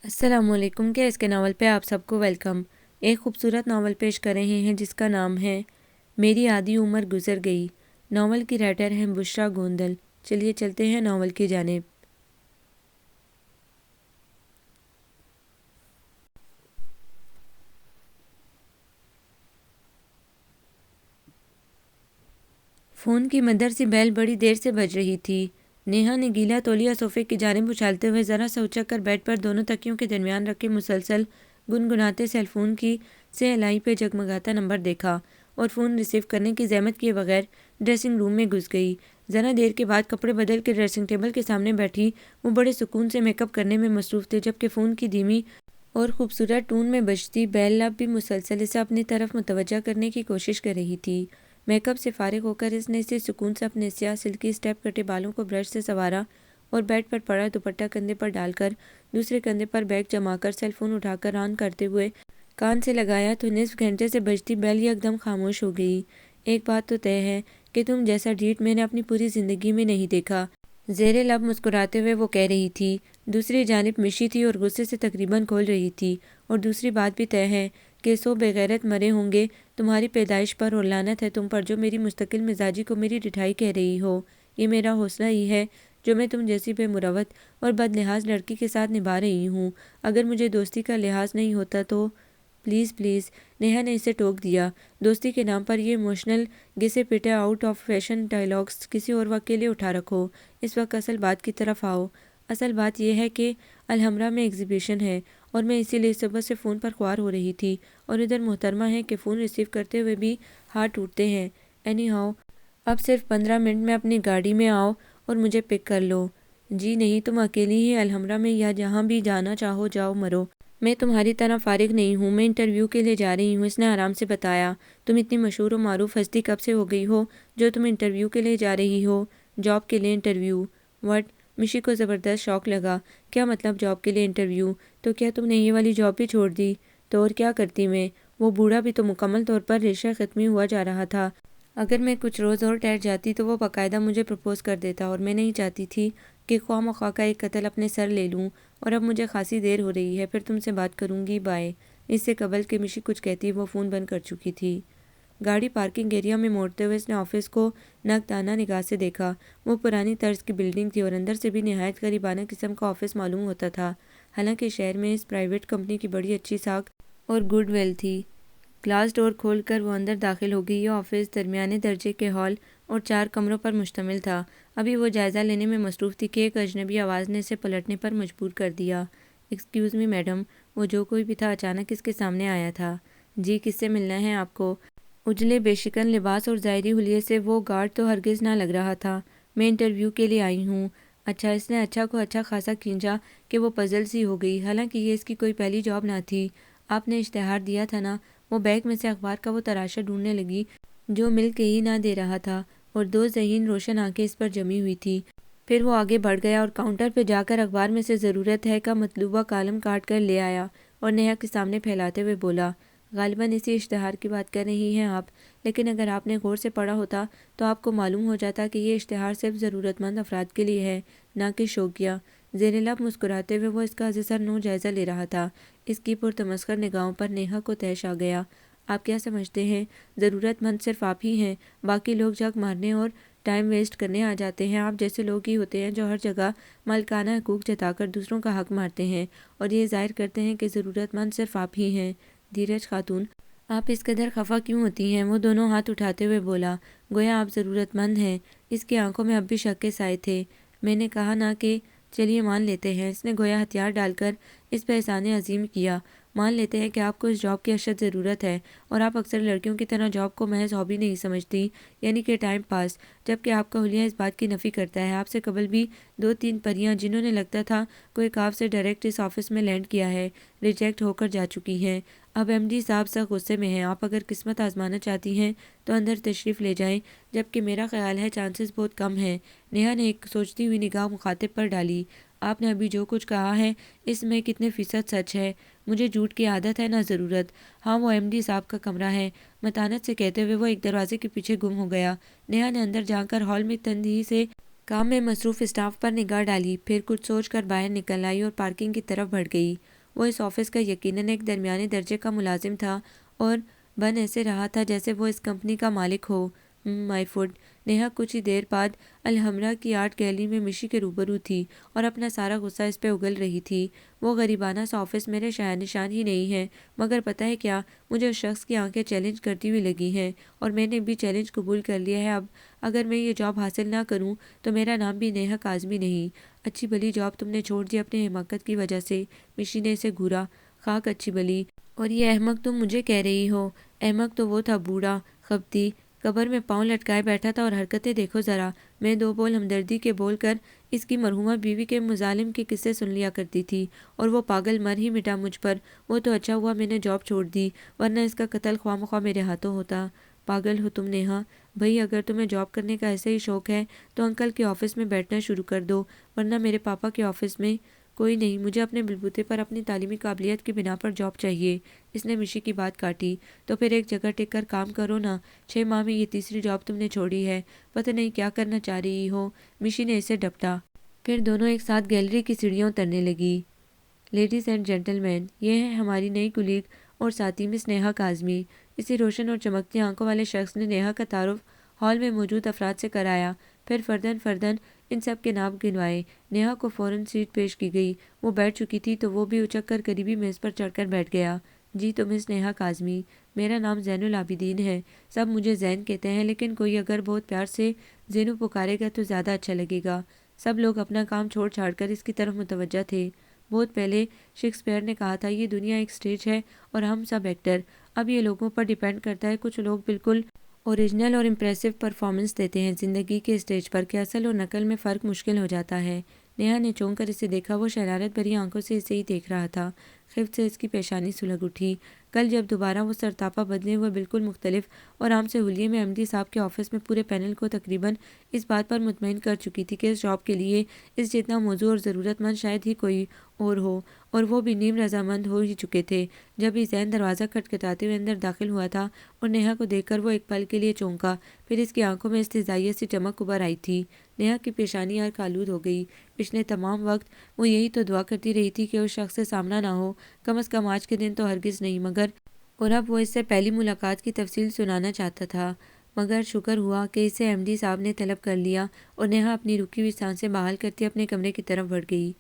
السلام علیکم کے اس کے ناول پہ آپ سب کو ویلکم۔ ایک خوبصورت ناول پیش کر رہے ہیں جس کا نام ہے میری آدھی عمر گزر گئی۔ ناول کی رائٹر ہیں بشریٰ گوندل۔ چلیے چلتے ہیں ناول کی جانب۔ فون کی مدر سی بیل بڑی دیر سے بج رہی تھی۔ نیہا نے گیلا تولیہ صوفے کی جانب اچھالتے ہوئے ذرا سا اچک کر بیڈ پر دونوں تکیوں کے درمیان رکھے مسلسل گنگناتے سیل فون کی سے الائی پہ جگمگاتا نمبر دیکھا اور فون ریسیو کرنے کی زحمت کیے بغیر ڈریسنگ روم میں گھس گئی۔ ذرا دیر کے بعد کپڑے بدل کے ڈریسنگ ٹیبل کے سامنے بیٹھی وہ بڑے سکون سے میک اپ کرنے میں مصروف تھے، جبکہ فون کی دھیمی اور خوبصورت ٹون میں بجتی بیل اب بھی مسلسل اسے اپنی طرف متوجہ کرنے کی کوشش کر رہی تھی۔ میک اپ سے فارغ ہو کر اس نے اسے سکون سے اپنے سیاہ سلکی اسٹیپ کٹے بالوں کو برش سے سنوارا اور بیڈ پر پڑا دوپٹہ کندھے پر ڈال کر دوسرے کندھے پر بیگ جما کر سیل فون اٹھا کر آن کرتے ہوئے کان سے لگایا تو نصف گھنٹے سے بجتی بیل یک دم خاموش ہو گئی۔ ایک بات تو طے ہے کہ تم جیسا ڈیٹ میں نے اپنی پوری زندگی میں نہیں دیکھا، زیر لب مسکراتے ہوئے وہ کہہ رہی تھی۔ دوسری جانب مشی تھی اور غصے سے تقریباً کھول رہی تھی۔ اور دوسری بات بھی طے ہے کہ 100 بے غیرت مرے ہوں گے تمہاری پیدائش پر، اور لعنت ہے تم پر جو میری مستقل مزاجی کو میری ڈٹھائی کہہ رہی ہو۔ یہ میرا حوصلہ ہی ہے جو میں تم جیسی بے مروت اور بد لحاظ لڑکی کے ساتھ نبھا رہی ہوں۔ اگر مجھے دوستی کا لحاظ نہیں ہوتا تو پلیز پلیز، نیہا نے اسے ٹوک دیا۔ دوستی کے نام پر یہ ایموشنل گھسے پٹے آؤٹ آف فیشن ڈائلاگز کسی اور وقت کے لیے اٹھا رکھو۔ اس وقت اصل بات کی طرف آؤ۔ اصل بات یہ ہے کہ الحمرا میں ایگزیبیشن ہے اور میں اسی لیے صبح سے فون پر خوار ہو رہی تھی، اور ادھر محترمہ ہے کہ فون ریسیو کرتے ہوئے بھی ہاتھ ٹوٹتے ہیں۔ اینی ہاؤ، اب صرف 15 منٹ میں اپنی گاڑی میں آؤ اور مجھے پک کر لو۔ جی نہیں، تم اکیلی ہی الحمرا میں یا جہاں بھی جانا چاہو جاؤ مرو، میں تمہاری طرح فارغ نہیں ہوں۔ میں انٹرویو کے لیے جا رہی ہوں، اس نے آرام سے بتایا۔ تم اتنی مشہور و معروف ہستی کب سے ہو گئی ہو جو تم انٹرویو کے لیے جا رہی ہو؟ جاب کے لیے انٹرویو؟ وٹ؟ مشی کو زبردست شوق لگا۔ کیا مطلب جاب کے لیے انٹرویو؟ تو کیا تم نے یہ والی جاب بھی چھوڑ دی؟ تو اور کیا کرتی میں؟ وہ بوڑھا بھی تو مکمل طور پر ریشہ ختمی ہوا جا رہا تھا۔ اگر میں کچھ روز اور ٹھہر جاتی تو وہ باقاعدہ مجھے پرپوز کر دیتا، اور میں نہیں چاہتی تھی کہ خواہ مخواہ کا ایک قتل اپنے سر لے لوں۔ اور اب مجھے خاصی دیر ہو رہی ہے، پھر تم سے بات کروں گی، بائے۔ اس سے قبل کہ مشی کچھ کہتی وہ فون بند کر چکی تھی۔ گاڑی پارکنگ ایریا میں موڑتے ہوئے اس نے آفس کو نقدانہ نگاہ سے دیکھا۔ وہ پرانی طرز کی بلڈنگ تھی اور اندر سے بھی نہایت غریبانہ قسم کا آفس معلوم ہوتا تھا، حالانکہ شہر میں اس پرائیویٹ کمپنی کی بڑی اچھی ساکھ اور گڈ ول تھی۔ گلاس ڈور کھول کر وہ اندر داخل ہو گئی۔ یہ آفس درمیانے درجے کے ہال اور 4 کمروں پر مشتمل تھا۔ ابھی وہ جائزہ لینے میں مصروف تھی کہ ایک اجنبی آواز نے اسے پلٹنے پر مجبور کر دیا۔ ایکسکیوز می میڈم، وہ جو کوئی بھی تھا اچانک اس کے سامنے آیا تھا۔ جی، کس سے ملنا ہے آپ کو؟ اجلے بے شکن لباس اور ظاہری حلیے سے وہ گارڈ تو ہرگز نہ لگ رہا تھا۔ میں انٹرویو کے لیے آئی ہوں۔ اچھا، اس نے اچھا کو اچھا خاصا کھینچا کہ وہ پزل سی ہو گئی، حالانکہ یہ اس کی کوئی پہلی جاب نہ تھی۔ آپ نے اشتہار دیا تھا نا؟ وہ بیگ میں سے اخبار کا وہ تراشا ڈھونڈنے لگی جو مل کے ہی نہ دے رہا تھا، اور 2 ذہین روشن آنکھیں اس پر جمی ہوئی تھی۔ پھر وہ آگے بڑھ گیا اور کاؤنٹر پہ جا کر اخبار میں سے ضرورت ہے کا مطلوبہ کالم کاٹ کر لے آیا اور نیہا کے سامنے پھیلاتے ہوئے بولا، غالباً اسی اشتہار کی بات کر رہی ہیں آپ، لیکن اگر آپ نے غور سے پڑھا ہوتا تو آپ کو معلوم ہو جاتا کہ یہ اشتہار صرف ضرورت مند افراد کے لیے ہے، نہ کہ شوقیہ۔ زیر لب مسکراتے ہوئے وہ اس کا ازسر نو جائزہ لے رہا تھا۔ اس کی پرتمسخر نگاہوں پر نیہا کو طیش آ گیا۔ آپ کیا سمجھتے ہیں ضرورت مند صرف آپ ہی ہیں؟ باقی لوگ جھک مارنے اور ٹائم ویسٹ کرنے آ جاتے ہیں۔ آپ جیسے لوگ ہی ہوتے ہیں جو ہر جگہ مالکانہ حقوق جتا کر دوسروں کا حق مارتے ہیں اور یہ ظاہر کرتے ہیں کہ ضرورت مند صرف آپ ہی ہیں۔ دھیرج خاتون، آپ اس قدر خفا کیوں ہوتی ہیں؟ وہ دونوں ہاتھ اٹھاتے ہوئے بولا، گویا آپ ضرورت مند ہیں۔ اس کی آنکھوں میں اب بھی شک کے سائے تھے۔ میں نے کہا نا کہ چلیے مان لیتے ہیں۔ اس نے گویا ہتھیار ڈال کر اس پہ احسان عظیم کیا۔ مان لیتے ہیں کہ آپ کو اس جاب کی اشد ضرورت ہے اور آپ اکثر لڑکیوں کی طرح جاب کو محض ہابی نہیں سمجھتی، یعنی کہ ٹائم پاس، جبکہ آپ کا حلیہ اس بات کی نفی کرتا ہے۔ آپ سے قبل بھی 2-3 پریاں جنہوں نے لگتا تھا کوئی کاف سے ڈائریکٹ اس آفس میں لینڈ کیا ہے، ریجیکٹ ہو کر جا چکی ہیں۔ اب ایم ڈی صاحب سخت غصے میں ہیں۔ آپ اگر قسمت آزمانا چاہتی ہیں تو اندر تشریف لے جائیں، جبکہ میرا خیال ہے چانسز بہت کم ہیں۔ نیہا نے ایک سوچتی ہوئی نگاہ مخاطب پر ڈالی۔ آپ نے ابھی جو کچھ کہا ہے اس میں کتنے فیصد سچ ہے؟ مجھے جھوٹ کی عادت ہے نہ ضرورت۔ ہاں، وہ ایم ڈی صاحب کا کمرہ ہے، متانت سے کہتے ہوئے وہ ایک دروازے کے پیچھے گم ہو گیا۔ نیہا نے اندر جا کر ہال میں تندہی سے کام میں مصروف اسٹاف پر نگاہ ڈالی، پھر کچھ سوچ کر باہر نکل آئی اور پارکنگ کی طرف بڑھ گئی۔ وہ اس آفس کا یقیناً ایک درمیانے درجے کا ملازم تھا اور بن ایسے رہا تھا جیسے وہ اس کمپنی کا مالک ہو۔ مائی فوڈ۔ نیہا کچھ ہی دیر بعد الحمرا کی آرٹ گیلری میں مشی کے روبرو تھی اور اپنا سارا غصہ اس پہ اگل رہی تھی۔ وہ غریبانہ سا آفس میرے شاید نشان ہی نہیں ہے، مگر پتہ ہے کیا، مجھے اس شخص کی آنکھیں چیلنج کرتی ہوئی لگی ہیں اور میں نے بھی چیلنج قبول کر لیا ہے۔ اب اگر میں یہ جاب حاصل نہ کروں تو میرا نام بھی نیہا کاظمی نہیں۔ اچھی بھلی جاب تم نے چھوڑ دی اپنے حماقت کی وجہ سے، مشی نے اسے گھورا۔ خاک اچھی بھلی، اور یہ احمق تم مجھے کہہ رہی ہو؟ احمق تو وہ تھا بوڑھا خبتی، قبر میں پاؤں لٹکائے بیٹھا تھا، اور حرکتیں دیکھو ذرا۔ میں دو بول ہمدردی کے بول کر اس کی مرحومہ بیوی کے مظالم کے قصے سن لیا کرتی تھی، اور وہ پاگل مر ہی مٹا مجھ پر۔ وہ تو اچھا ہوا میں نے جاب چھوڑ دی، ورنہ اس کا قتل خواہ مخواہ میرے ہاتھوں ہوتا۔ پاگل ہو تم نیہا۔ بھئی اگر تمہیں جاب کرنے کا ایسا ہی شوق ہے تو انکل کے آفس میں بیٹھنا شروع کر دو، ورنہ میرے پاپا کے آفس میں کوئی نہیں، مجھے اپنے بلبوتے پر اپنی تعلیمی قابلیت کی بنا پر جاب چاہیے۔ اس نے مشی کی بات کاٹی۔ تو پھر ایک جگہ ٹک کر کام کرو نا، 6 ماہ میں یہ تیسری جاب تم نے چھوڑی ہے، پتہ نہیں کیا کرنا چاہ رہی ہو۔ مشی نے اسے ڈپٹا۔ پھر دونوں ایک ساتھ گیلری کی سیڑھیاں اترنے لگی۔ لیڈیز اینڈ جینٹل مین، یہ ہے ہماری نئی کلیگ اور ساتھی مس نیہا کاظمی۔ اسی روشن اور چمکتی آنکھوں والے شخص نے نیہا کا تعارف ہال میں موجود افراد سے کرایا، پھر فرداً فرداً ان سب کے نام گنوائے۔ نیہا کو فوراً سیٹ پیش کی گئی۔ وہ بیٹھ چکی تھی تو وہ بھی اچک کر قریبی میز پر چڑھ کر بیٹھ گیا۔ جی تو مس نیہا کاظمی، میرا نام زین العابدین ہے، سب مجھے زین کہتے ہیں، لیکن کوئی اگر بہت پیار سے زینو پکارے گا تو زیادہ اچھا لگے گا۔ سب لوگ اپنا کام چھوڑ چھاڑ کر اس کی طرف متوجہ تھے۔ بہت پہلے شیکسپیئر نے کہا تھا، یہ دنیا ایک سٹیج ہے اور ہم سب ایکٹر۔ اب یہ لوگوں پر ڈیپینڈ کرتا ہے، کچھ لوگ بالکل اوریجنل اور امپریسو پرفارمنس دیتے ہیں زندگی کے اسٹیج پر، کہ اصل اور نقل میں فرق مشکل ہو جاتا ہے۔ نیہا نے چونک کر اسے دیکھا، وہ شرارت بھری آنکھوں سے اسے ہی دیکھ رہا تھا۔ خفت سے اس کی پیشانی سلگ اٹھی۔ کل جب دوبارہ وہ سرتاپا بدلے ہوئے بالکل مختلف اور عام سے حلیے میں ایم ڈی صاحب کے آفس میں پورے پینل کو تقریباً اس بات پر مطمئن کر چکی تھی کہ اس جاب کے لیے اس جتنا موزوں اور ضرورت مند شاید ہی کوئی اور ہو، اور وہ بھی نیم رضامند ہو ہی چکے تھے، جب ہی زین دروازہ کھٹکھٹاتے ہوئے اندر داخل ہوا تھا، اور نیہا کو دیکھ کر وہ ایک پل کے لیے چونکا، پھر اس کی آنکھوں میں استہزائیت سی چمک ابھر آئی تھی۔ نیہا کی پیشانی عرق آلود ہو گئی۔ پچھلے تمام وقت وہ یہی تو دعا کرتی رہی تھی کہ اس شخص سے سامنا نہ ہو، کم از کم آج کے دن تو ہرگز نہیں، مگر اور اب وہ اس سے پہلی ملاقات کی تفصیل سنانا چاہتا تھا، مگر شکر ہوا کہ اسے ایم ڈی صاحب نے طلب کر لیا، اور نیہا اپنی رکی ہوئی سانسیں بحال کرتی اپنے کمرے کی طرف بڑھ گئی۔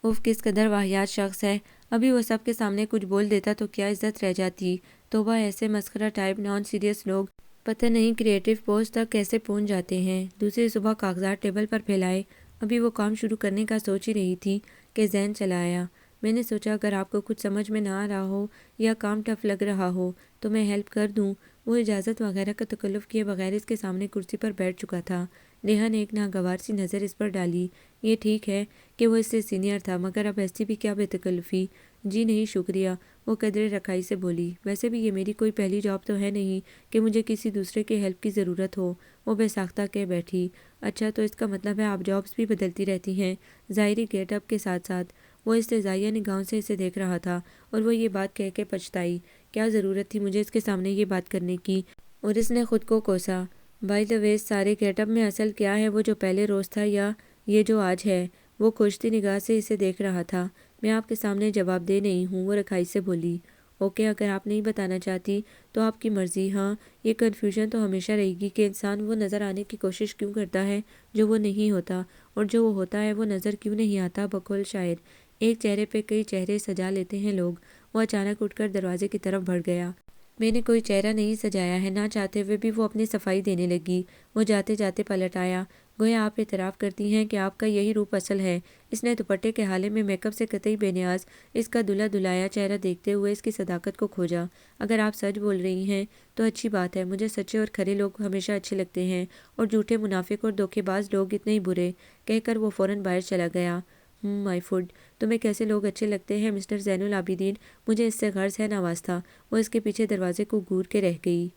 اف کس قدر واہیات شخص ہے، ابھی وہ سب کے سامنے کچھ بول دیتا تو کیا عزت رہ جاتی۔ توبہ، ایسے مسخرہ ٹائپ نان سیریس لوگ پتہ نہیں کریٹو پوسٹ تک کیسے پہنچ جاتے ہیں۔ دوسری صبح کاغذات ٹیبل پر پھیلائے، ابھی وہ کام شروع کرنے کا سوچ ہی رہی تھی کہ زین چلا آیا۔ میں نے سوچا اگر آپ کو کچھ سمجھ میں نہ آ رہا ہو یا کام ٹف لگ رہا ہو تو میں ہیلپ کر دوں۔ وہ اجازت وغیرہ کا تکلف کیے بغیر اس کے سامنے کرسی پر بیٹھ چکا تھا۔ نیہا نے ایک ناگوار سی نظر اس پر ڈالی۔ یہ ٹھیک ہے کہ وہ اس سے سینئر تھا، مگر اب ایسی بھی کیا بے تکلفی۔ جی نہیں شکریہ، وہ قدرے رکھائی سے بولی، ویسے بھی یہ میری کوئی پہلی جاب تو ہے نہیں کہ مجھے کسی دوسرے کے ہیلپ کی ضرورت ہو۔ وہ بے ساختہ کہہ بیٹھی۔ اچھا تو اس کا مطلب ہے آپ جابس بھی بدلتی رہتی ہیں، ظاہری گیٹ اپ کے ساتھ ساتھ۔ وہ استہزائیہ نگاہوں سے اسے دیکھ رہا تھا، اور وہ یہ بات کہہ کے پچھتائی، کیا ضرورت تھی مجھے اس کے سامنے یہ بات کرنے کی، اور اس نے خود کو کوسا۔ بائی دی وے، سارے گیٹ اپ میں اصل کیا ہے، وہ جو پہلے روز تھا یا یہ جو آج ہے؟ وہ کھوجتی نگاہ سے اسے دیکھ رہا تھا۔ میں آپ کے سامنے جواب دہ نہیں ہوں، وہ رکھائی سے بولی۔ اوکے، اگر آپ نہیں بتانا چاہتی تو آپ کی مرضی۔ ہاں، یہ کنفیوژن تو ہمیشہ رہے گی کہ انسان وہ نظر آنے کی کوشش کیوں کرتا ہے جو وہ نہیں ہوتا، اور جو وہ ہوتا ہے وہ نظر کیوں نہیں آتا۔ بقول شاعر، ایک چہرے پہ کئی چہرے سجا لیتے ہیں لوگ۔ وہ اچانک اٹھ کر دروازے کی طرف بڑھ گیا۔ میں نے کوئی چہرہ نہیں سجایا ہے، نہ چاہتے ہوئے بھی وہ اپنی صفائی دینے لگی۔ وہ جاتے جاتے پلٹ آیا۔ گویا آپ اعتراف کرتی ہیں کہ آپ کا یہی روپ اصل ہے۔ اس نے دوپٹے کے حالے میں میک اپ سے قطعی بے نیاز اس کا دلہا دلہایا چہرہ دیکھتے ہوئے اس کی صداقت کو کھوجا۔ اگر آپ سچ بول رہی ہیں تو اچھی بات ہے، مجھے سچے اور کھرے لوگ ہمیشہ اچھے لگتے ہیں، اور جھوٹے، منافق اور دھوکے باز لوگ اتنے ہی برے، کہہ کر وہ فوراً باہر چلا گیا۔ مائی فوڈ، تمہیں کیسے لوگ اچھے لگتے ہیں مسٹر زین العابدین؟ مجھے اس سے غرض ہے نوازتہ۔ وہ اس کے پیچھے دروازے کو گور کے رہ گئی۔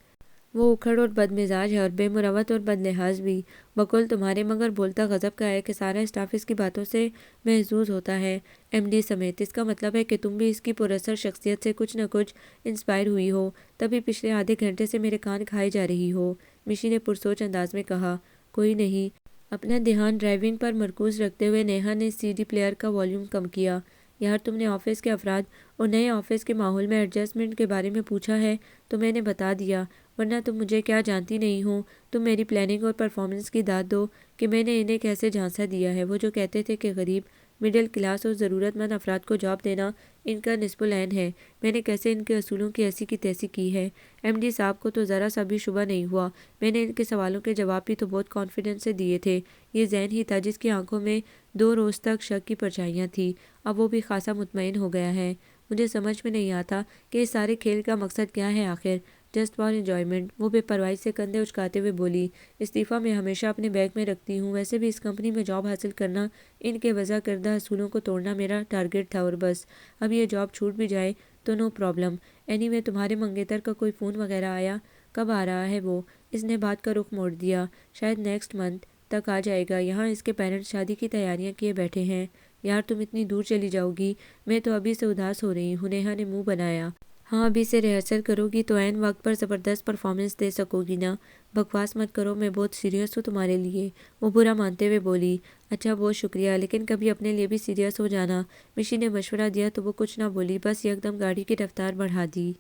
وہ اکھڑ اور بد مزاج ہے، اور بے مروت اور بد لحاظ بھی، بقول تمہارے، مگر بولتا غضب کا ہے کہ سارا اسٹاف اس کی باتوں سے محظوظ ہوتا ہے، ایم ڈی سمیت۔ اس کا مطلب ہے کہ تم بھی اس کی پراثر شخصیت سے کچھ نہ کچھ انسپائر ہوئی ہو، تبھی پچھلے آدھے گھنٹے سے میرے کان کھائے جا رہی ہو، مشی نے پرسوچ انداز میں کہا۔ کوئی نہیں، اپنا دھیان ڈرائیونگ پر مرکوز رکھتے ہوئے نیہا نے سی ڈی پلیئر کا والیوم کم کیا۔ یار تم نے آفس کے افراد اور نئے آفس کے ماحول میں ایڈجسٹمنٹ کے بارے میں پوچھا ہے تو میں نے بتا دیا، ورنہ تم مجھے کیا جانتی نہیں ہو۔ تم میری پلاننگ اور پرفارمنس کی داد دو کہ میں نے انہیں کیسے جھانسا دیا ہے۔ وہ جو کہتے تھے کہ غریب، مڈل کلاس اور ضرورت مند افراد کو جاب دینا ان کا نصب العین ہے، میں نے کیسے ان کے اصولوں کی ایسی کی تیسی کی ہے۔ ایم ڈی صاحب کو تو ذرا سا بھی شبہ نہیں ہوا۔ میں نے ان کے سوالوں کے جواب بھی تو بہت کانفیڈنس سے دیے تھے۔ یہ ذہن ہی تھا جس کی آنکھوں میں 2 روز تک شک کی پرچھائیاں تھیں، اب وہ بھی خاصا مطمئن ہو گیا ہے۔ مجھے سمجھ میں نہیں آتا کہ اس سارے کھیل کا مقصد کیا ہے آخر۔ جسٹ فار انجوائمنٹ، وہ بے پرواہی سے کندھے اچکاتے ہوئے بولی۔ استعفیٰ میں ہمیشہ اپنے بیگ میں رکھتی ہوں، ویسے بھی اس کمپنی میں جاب حاصل کرنا، ان کے وضع کردہ اصولوں کو توڑنا میرا ٹارگٹ تھا اور بس۔ اب یہ جاب چھوٹ بھی جائے تو نو پرابلم۔ اینی وے تمہارے منگیتر کا کوئی فون وغیرہ آیا؟ کب آ رہا ہے وہ؟ اس نے بات کا رخ موڑ دیا۔ شاید نیکسٹ منتھ تک آ جائے گا، یہاں اس کے پیرنٹس شادی کی تیاریاں کیے بیٹھے ہیں۔ یار تم اتنی دور چلی جاؤ گی، میں تو ابھی سے اداس ہو رہی ہوں۔ نیہا نے منہ بنایا۔ ہاں ابھی سے ریہرسل کرو گی تو عین وقت پر زبردست پرفارمنس دے سکو گی نا۔ بکواس مت کرو، میں بہت سیریس ہوں تمہارے لیے، وہ برا مانتے ہوئے بولی۔ اچھا بہت شکریہ، لیکن کبھی اپنے لیے بھی سیریس ہو جانا۔ مشی نے مشورہ دیا تو وہ کچھ نہ بولی، بس یکدم گاڑی کی رفتار بڑھا دی۔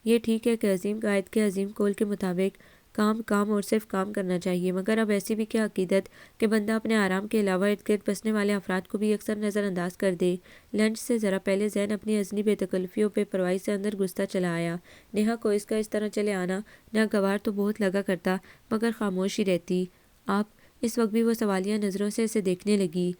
یہ ٹھیک ہے کہ عظیم قائد کے عظیم قول کے مطابق کام کام اور صرف کام کرنا چاہیے، مگر اب ایسی بھی کیا عقیدت کہ بندہ اپنے آرام کے علاوہ ارد گرد بسنے والے افراد کو بھی اکثر نظر انداز کر دے۔ لنچ سے ذرا پہلے زین اپنی ازلی بے تکلفی اور بے پرواہی سے اندر گھستا چلا آیا۔ نیہا کو اس کا اس طرح چلے آنا ناگوار تو بہت لگا کرتا، مگر خاموش ہی رہتی۔ آپ؟ اس وقت بھی وہ سوالیہ نظروں سے اسے دیکھنے لگی۔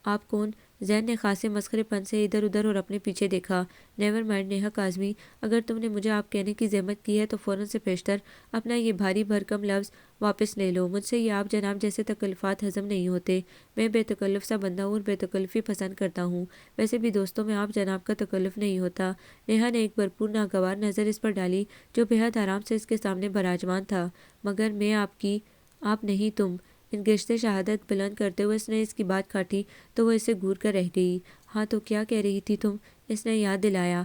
آپ کون؟ زین نے خاصے مسخرے پن سے ادھر ادھر اور اپنے پیچھے دیکھا۔ نیور مائنڈ نیہا کاظمی، اگر تم نے مجھے آپ کہنے کی زحمت کی ہے تو فوراً سے پیشتر اپنا یہ بھاری بھرکم لفظ واپس لے لو۔ مجھ سے یہ آپ جناب جیسے تکلفات ہضم نہیں ہوتے۔ میں بے تکلف سا بندہ ہوں اور بے تکلفی پسند کرتا ہوں، ویسے بھی دوستوں میں آپ جناب کا تکلف نہیں ہوتا۔ نیہا نے ایک بھرپور ناگوار نظر اس پر ڈالی جو بے حد آرام سے اس کے سامنے براجمان تھا۔ مگر میں آپ کی، آپ نہیں تم۔ انگشت شہادت بلند کرتے ہوئے اس نے اس کی بات کاٹی تو وہ اسے گھور کر رہ گئی۔ ہاں تو کیا کہہ رہی تھی تم؟ اس نے یاد دلایا۔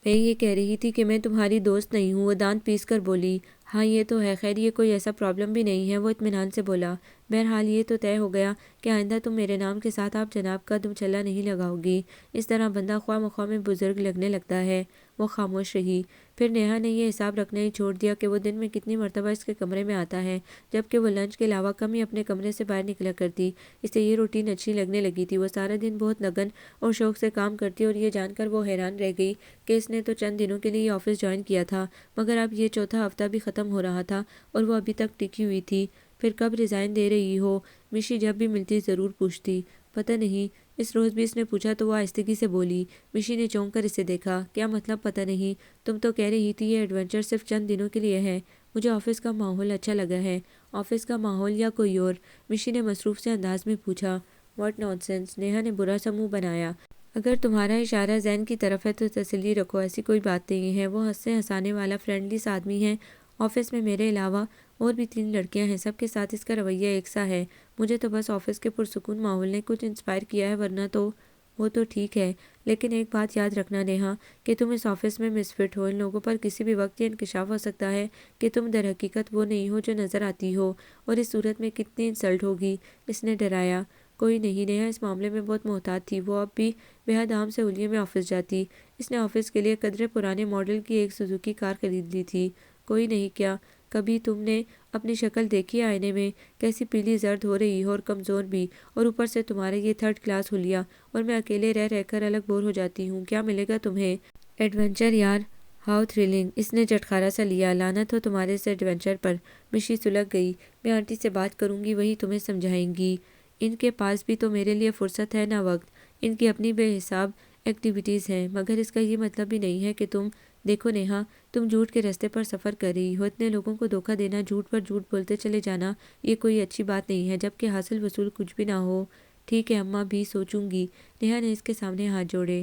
میں یہ کہہ رہی تھی کہ میں تمہاری دوست نہیں ہوں، وہ دانت پیس کر بولی۔ ہاں یہ تو ہے، خیر یہ کوئی ایسا پرابلم بھی نہیں ہے، وہ اطمینان سے بولا۔ بہرحال یہ تو طے ہو گیا کہ آئندہ تم میرے نام کے ساتھ آپ جناب کا دم چلا نہیں لگاؤ گی، اس طرح بندہ خواہ مخواہ میں بزرگ لگنے لگتا ہے۔ وہ خاموش رہی۔ پھر نیہا نے یہ حساب رکھنا ہی چھوڑ دیا کہ وہ دن میں کتنی مرتبہ اس کے کمرے میں آتا ہے، جبکہ وہ لنچ کے علاوہ کم ہی اپنے کمرے سے باہر نکلا کرتی۔ اسے یہ روٹین اچھی لگنے لگی تھی۔ وہ سارا دن بہت لگن اور شوق سے کام کرتی اور یہ جان کر وہ حیران رہ گئی کہ اس نے تو چند دنوں کے لیے آفس جوائن کیا تھا، مگر اب یہ چوتھا ہفتہ بھی ختم ہو رہا تھا اور وہ ابھی تک ٹکی ہوئی تھی۔ پھر کب ریزائن دے رہی ہو؟ مشی جب بھی ملتی ضرور پوچھتی۔ پتہ نہیں، اس روز بھی اس نے پوچھا تو وہ آہستگی سے بولی۔ مشی نے چونک کر اسے دیکھا۔ کیا مطلب پتہ نہیں؟ تم تو کہہ رہی تھی یہ ایڈونچر صرف چند دنوں کے لیے ہے۔ مجھے آفس کا ماحول اچھا لگا ہے۔ آفس کا ماحول یا کوئی اور؟ مشی نے مصروف سے انداز میں پوچھا۔ واٹ نان سینس، نیہا نے برا سا منہ بنایا۔ اگر تمہارا اشارہ زین کی طرف ہے تو تسلی رکھو، ایسی کوئی بات نہیں ہے، وہ ہنسنے ہنسانے والا فرینڈلی سا آدمی ہے۔ آفس میں میرے علاوہ اور بھی 3 لڑکیاں ہیں، سب کے ساتھ اس کا رویہ ایک سا ہے۔ مجھے تو بس آفس کے پرسکون ماحول نے کچھ انسپائر کیا ہے، ورنہ تو وہ تو ٹھیک ہے، لیکن ایک بات یاد رکھنا نیہا کہ تم اس آفس میں مس فٹ ہو۔ ان لوگوں پر کسی بھی وقت یہ انکشاف ہو سکتا ہے کہ تم در حقیقت وہ نہیں ہو جو نظر آتی ہو، اور اس صورت میں کتنی انسلٹ ہوگی۔ اس نے ڈرایا۔ کوئی نہیں، نیہا اس معاملے میں بہت محتاط تھی۔ وہ اب بھی بے حد عام سہولیے میں آفس جاتی۔ اس نے آفس کے لیے قدرے پرانے ماڈل کی ایک سوزوکی کار خرید لی تھی۔ کوئی نہیں کیا کبھی تم نے اپنی شکل دیکھی آئینے میں؟ کیسی پیلی زرد ہو رہی ہو اور کمزور بھی، اور اوپر سے تمہارے یہ 3rd کلاس حلیہ، اور میں اکیلے رہ رہ کر الگ بور ہو جاتی ہوں۔ کیا ملے گا تمہیں؟ ایڈونچر یار، ہاؤ تھرلنگ۔ اس نے جھٹکارا سا لیا۔ لعنت ہو تمہارے اس ایڈونچر پر۔ مشی سلگ گئی۔ میں آنٹی سے بات کروں گی، وہی تمہیں سمجھائیں گی۔ ان کے پاس بھی تو میرے لیے فرصت ہے نہ وقت، ان کی اپنی بے حساب ایکٹیویٹیز ہیں، مگر اس کا یہ مطلب بھی نہیں ہے کہ تم، دیکھو نیہا، تم جھوٹ کے رستے پر سفر کر رہی ہو۔ اتنے لوگوں کو دھوکہ دینا، جھوٹ پر جھوٹ بولتے چلے جانا، یہ کوئی اچھی بات نہیں ہے، جبکہ حاصل وصول کچھ بھی نہ ہو۔ ٹھیک ہے اماں بھی سوچوں گی۔ نیہا نے اس کے سامنے ہاتھ جوڑے۔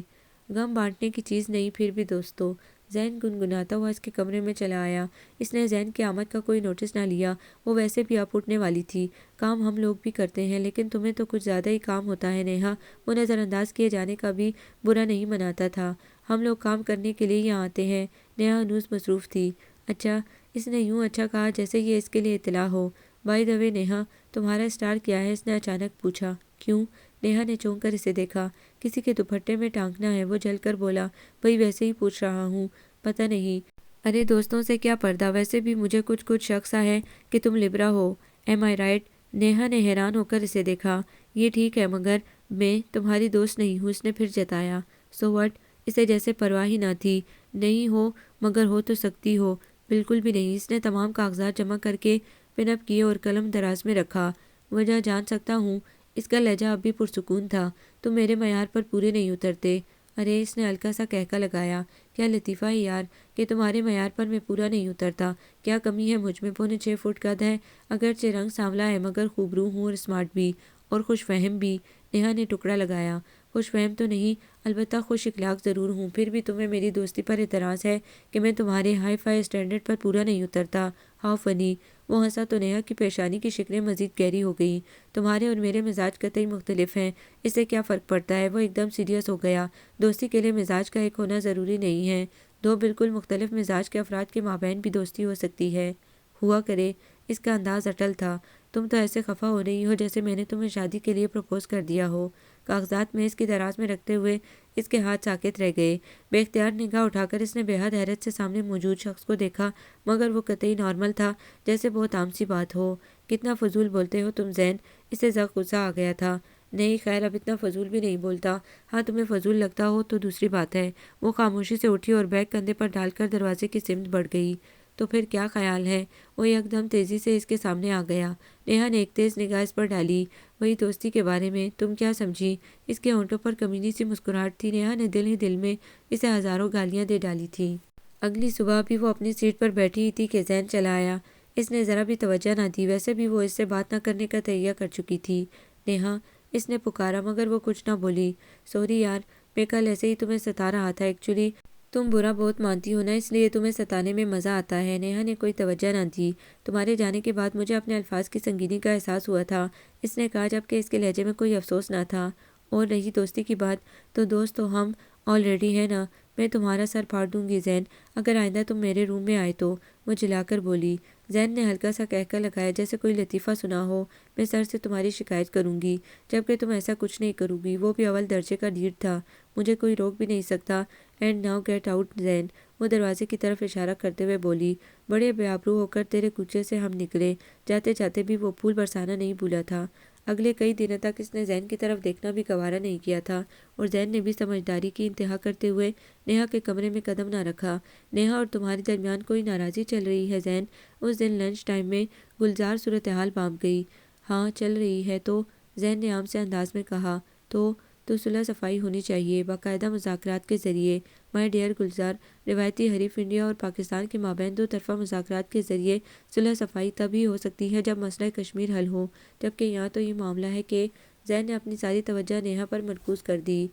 غم بانٹنے کی چیز نہیں پھر بھی دوستو۔ زین گنگناتا ہوا اس کے کمرے میں چلا آیا۔ اس نے زین کی آمد کا کوئی نوٹس نہ لیا۔ وہ ویسے بھی اب اٹھنے والی تھی۔ کام ہم لوگ بھی کرتے ہیں، لیکن تمہیں تو کچھ زیادہ ہی کام ہوتا ہے نیہا۔ وہ نظر انداز کیے جانے کا بھی برا نہیں مناتا تھا۔ ہم لوگ کام کرنے کے لیے یہاں آتے ہیں۔ نیہا ہنوز مصروف تھی۔ اچھا، اس نے یوں اچھا کہا جیسے یہ اس کے لیے اطلاع ہو۔ بائی دا وے نیہا، تمہارا اسٹار کیا ہے؟ اس نے اچانک پوچھا۔ کیوں؟ نیہا نے چونک کر اسے دیکھا۔ کسی کے دوپٹے میں ٹانکنا ہے، وہ جھل کر بولا۔ وہی ویسے ہی پوچھ رہا ہوں، پتہ نہیں۔ ارے دوستوں سے کیا پردہ، ویسے بھی مجھے کچھ شک سا ہے کہ تم لبرا ہو، ایم آئی رائٹ؟ نیہا نے حیران ہو کر اسے دیکھا۔ یہ ٹھیک ہے مگر میں تمہاری دوست نہیں ہوں، اس نے پھر جتایا۔ So what? اسے جیسے پرواہ ہی نہ تھی۔ نہیں ہو مگر ہو تو سکتی ہو۔ بالکل بھی نہیں۔ اس نے تمام کاغذات جمع کر کے پن اپ کیے اور قلم دراز میں رکھا۔ وجہ جان سکتا ہوں؟ اس کا لہجہ اب بھی پرسکون تھا۔ تم میرے معیار پر پورے نہیں اترتے۔ ارے اس نے ہلکا سا کہکا لگایا۔ کیا لطیفہ ہے یار کہ تمہارے معیار پر میں پورا نہیں اترتا۔ کیا کمی ہے مجھ میں؟ 6.25 فٹ قد ہے، اگرچہ رنگ سانولا ہے مگر خوبرو ہوں اور اسمارٹ بھی اور خوش فہم بھی۔ نیہا نے ٹکڑا لگایا۔ خوش فہم تو نہیں، البتہ خوش اخلاق ضرور ہوں۔ پھر بھی تمہیں میری دوستی پر اعتراض ہے کہ میں تمہارے ہائی فائی اسٹینڈرڈ پر پورا نہیں اترتا۔ ہاؤ فنی۔ وہ ہنسا تو نیہا کی پیشانی کی شکلیں مزید گہری ہو گئیں۔ تمہارے اور میرے مزاج قطعی مختلف ہیں، اس سے کیا فرق پڑتا ہے؟ وہ ایک دم سیریس ہو گیا۔ دوستی کے لیے مزاج کا ایک ہونا ضروری نہیں ہے، دو بالکل مختلف مزاج کے افراد کے مابین بھی دوستی ہو سکتی ہے۔ ہوا کرے۔ اس کا انداز اٹل تھا۔ تم تو ایسے خفا ہو رہی ہو جیسے میں نے تمہیں شادی کے لیے پرپوز کر دیا ہو۔ کاغذات میں اس کی دراز میں رکھتے ہوئے اس کے ہاتھ ساکت رہ گئے۔ بے اختیار نگاہ اٹھا کر اس نے بے حد حیرت سے سامنے موجود شخص کو دیکھا مگر وہ قطعی نارمل تھا، جیسے بہت عام سی بات ہو۔ کتنا فضول بولتے ہو تم زین، اسے ذرا غصہ آ گیا تھا۔ نہیں خیر اب اتنا فضول بھی نہیں بولتا۔ ہاں تمہیں فضول لگتا ہو تو دوسری بات ہے۔ وہ خاموشی سے اٹھی اور بیگ کندھے پر ڈال کر دروازے کی سمت بڑھ گئی۔ تو پھر کیا خیال ہے؟ وہ یک دم تیزی سے اس کے سامنے آ گیا۔ نیہا نے ایک تیز نگاہ اس پر ڈالی۔ وہی دوستی کے بارے میں تم کیا سمجھی؟ اس کے ہونٹوں پر کمینی سی مسکراہٹ تھی۔ نیہا نے دل ہی دل میں اسے ہزاروں گالیاں دے ڈالی تھی۔ اگلی صبح بھی وہ اپنی سیٹ پر بیٹھی ہی تھی کہ زین چلا آیا۔ اس نے ذرا بھی توجہ نہ دی، ویسے بھی وہ اس سے بات نہ کرنے کا تہیہ کر چکی تھی۔ نیہا، اس نے پکارا مگر وہ کچھ نہ بولی۔ سوری یار، میں کل ایسے ہی تمہیں ستا رہا تھا ایکچولی۔ تم برا بہت مانتی ہو نا، اس لیے تمہیں ستانے میں مزہ آتا ہے۔ نیہا نے کوئی توجہ نہ دی۔ تمہارے جانے کے بعد مجھے اپنے الفاظ کی سنگینی کا احساس ہوا تھا، اس نے کہا جبکہ اس کے لہجے میں کوئی افسوس نہ تھا۔ اور رہی دوستی کی بات، تو دوست تو ہم آلریڈی ہیں نا۔ میں تمہارا سر پھاڑ دوں گی زین، اگر آئندہ تم میرے روم میں آئے تو، وہ جلا کر بولی۔ زین نے ہلکا سا کہکا لگایا جیسے کوئی لطیفہ سنا ہو۔ میں سر سے تمہاری شکایت کروں گی، جبکہ تم ایسا کچھ نہیں کرو گی۔ وہ بھی اول درجے کا ڈھیٹ تھا، مجھے کوئی روک بھی نہیں سکتا۔ اینڈ ناؤ گیٹ آؤٹ زین، وہ دروازے کی طرف اشارہ کرتے ہوئے بولی۔ بڑے بے آبرو ہو کر تیرے کوچے سے ہم نکلے۔ جاتے جاتے بھی وہ پھول برسانا نہیں بھولا تھا۔ اگلے کئی دنوں تک اس نے زین کی طرف دیکھنا بھی گوارا نہیں کیا تھا اور زین نے بھی سمجھداری کی انتہا کرتے ہوئے نیہا کے کمرے میں قدم نہ رکھا۔ نیہا اور تمہارے درمیان کوئی ناراضی چل رہی ہے زین؟ اس دن لنچ ٹائم میں گلزار صورتحال بانپ گئی۔ ہاں چل رہی ہے تو، زین نے عام سے انداز میں کہا۔ تو صلح صفائی ہونی چاہیے، باقاعدہ مذاکرات کے ذریعے۔ مائی ڈیئر گلزار، روایتی حریف انڈیا اور پاکستان کے مابین دو طرفہ مذاکرات کے ذریعے صلح صفائی تب ہی ہو سکتی ہے جب مسئلہ کشمیر حل ہو، جبکہ یہاں تو یہ معاملہ ہے کہ زین نے اپنی ساری توجہ نیہا پر مرکوز کر دی۔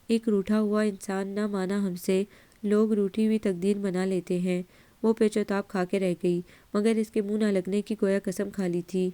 ایک روٹھا ہوا انسان نہ مانا ہم سے، لوگ روٹھی ہوئی تقدیر منا لیتے ہیں۔ وہ پیچ و تاب کھا کے رہ گئی مگر اس کے منہ نہ لگنے کی گویا قسم کھا لی تھی۔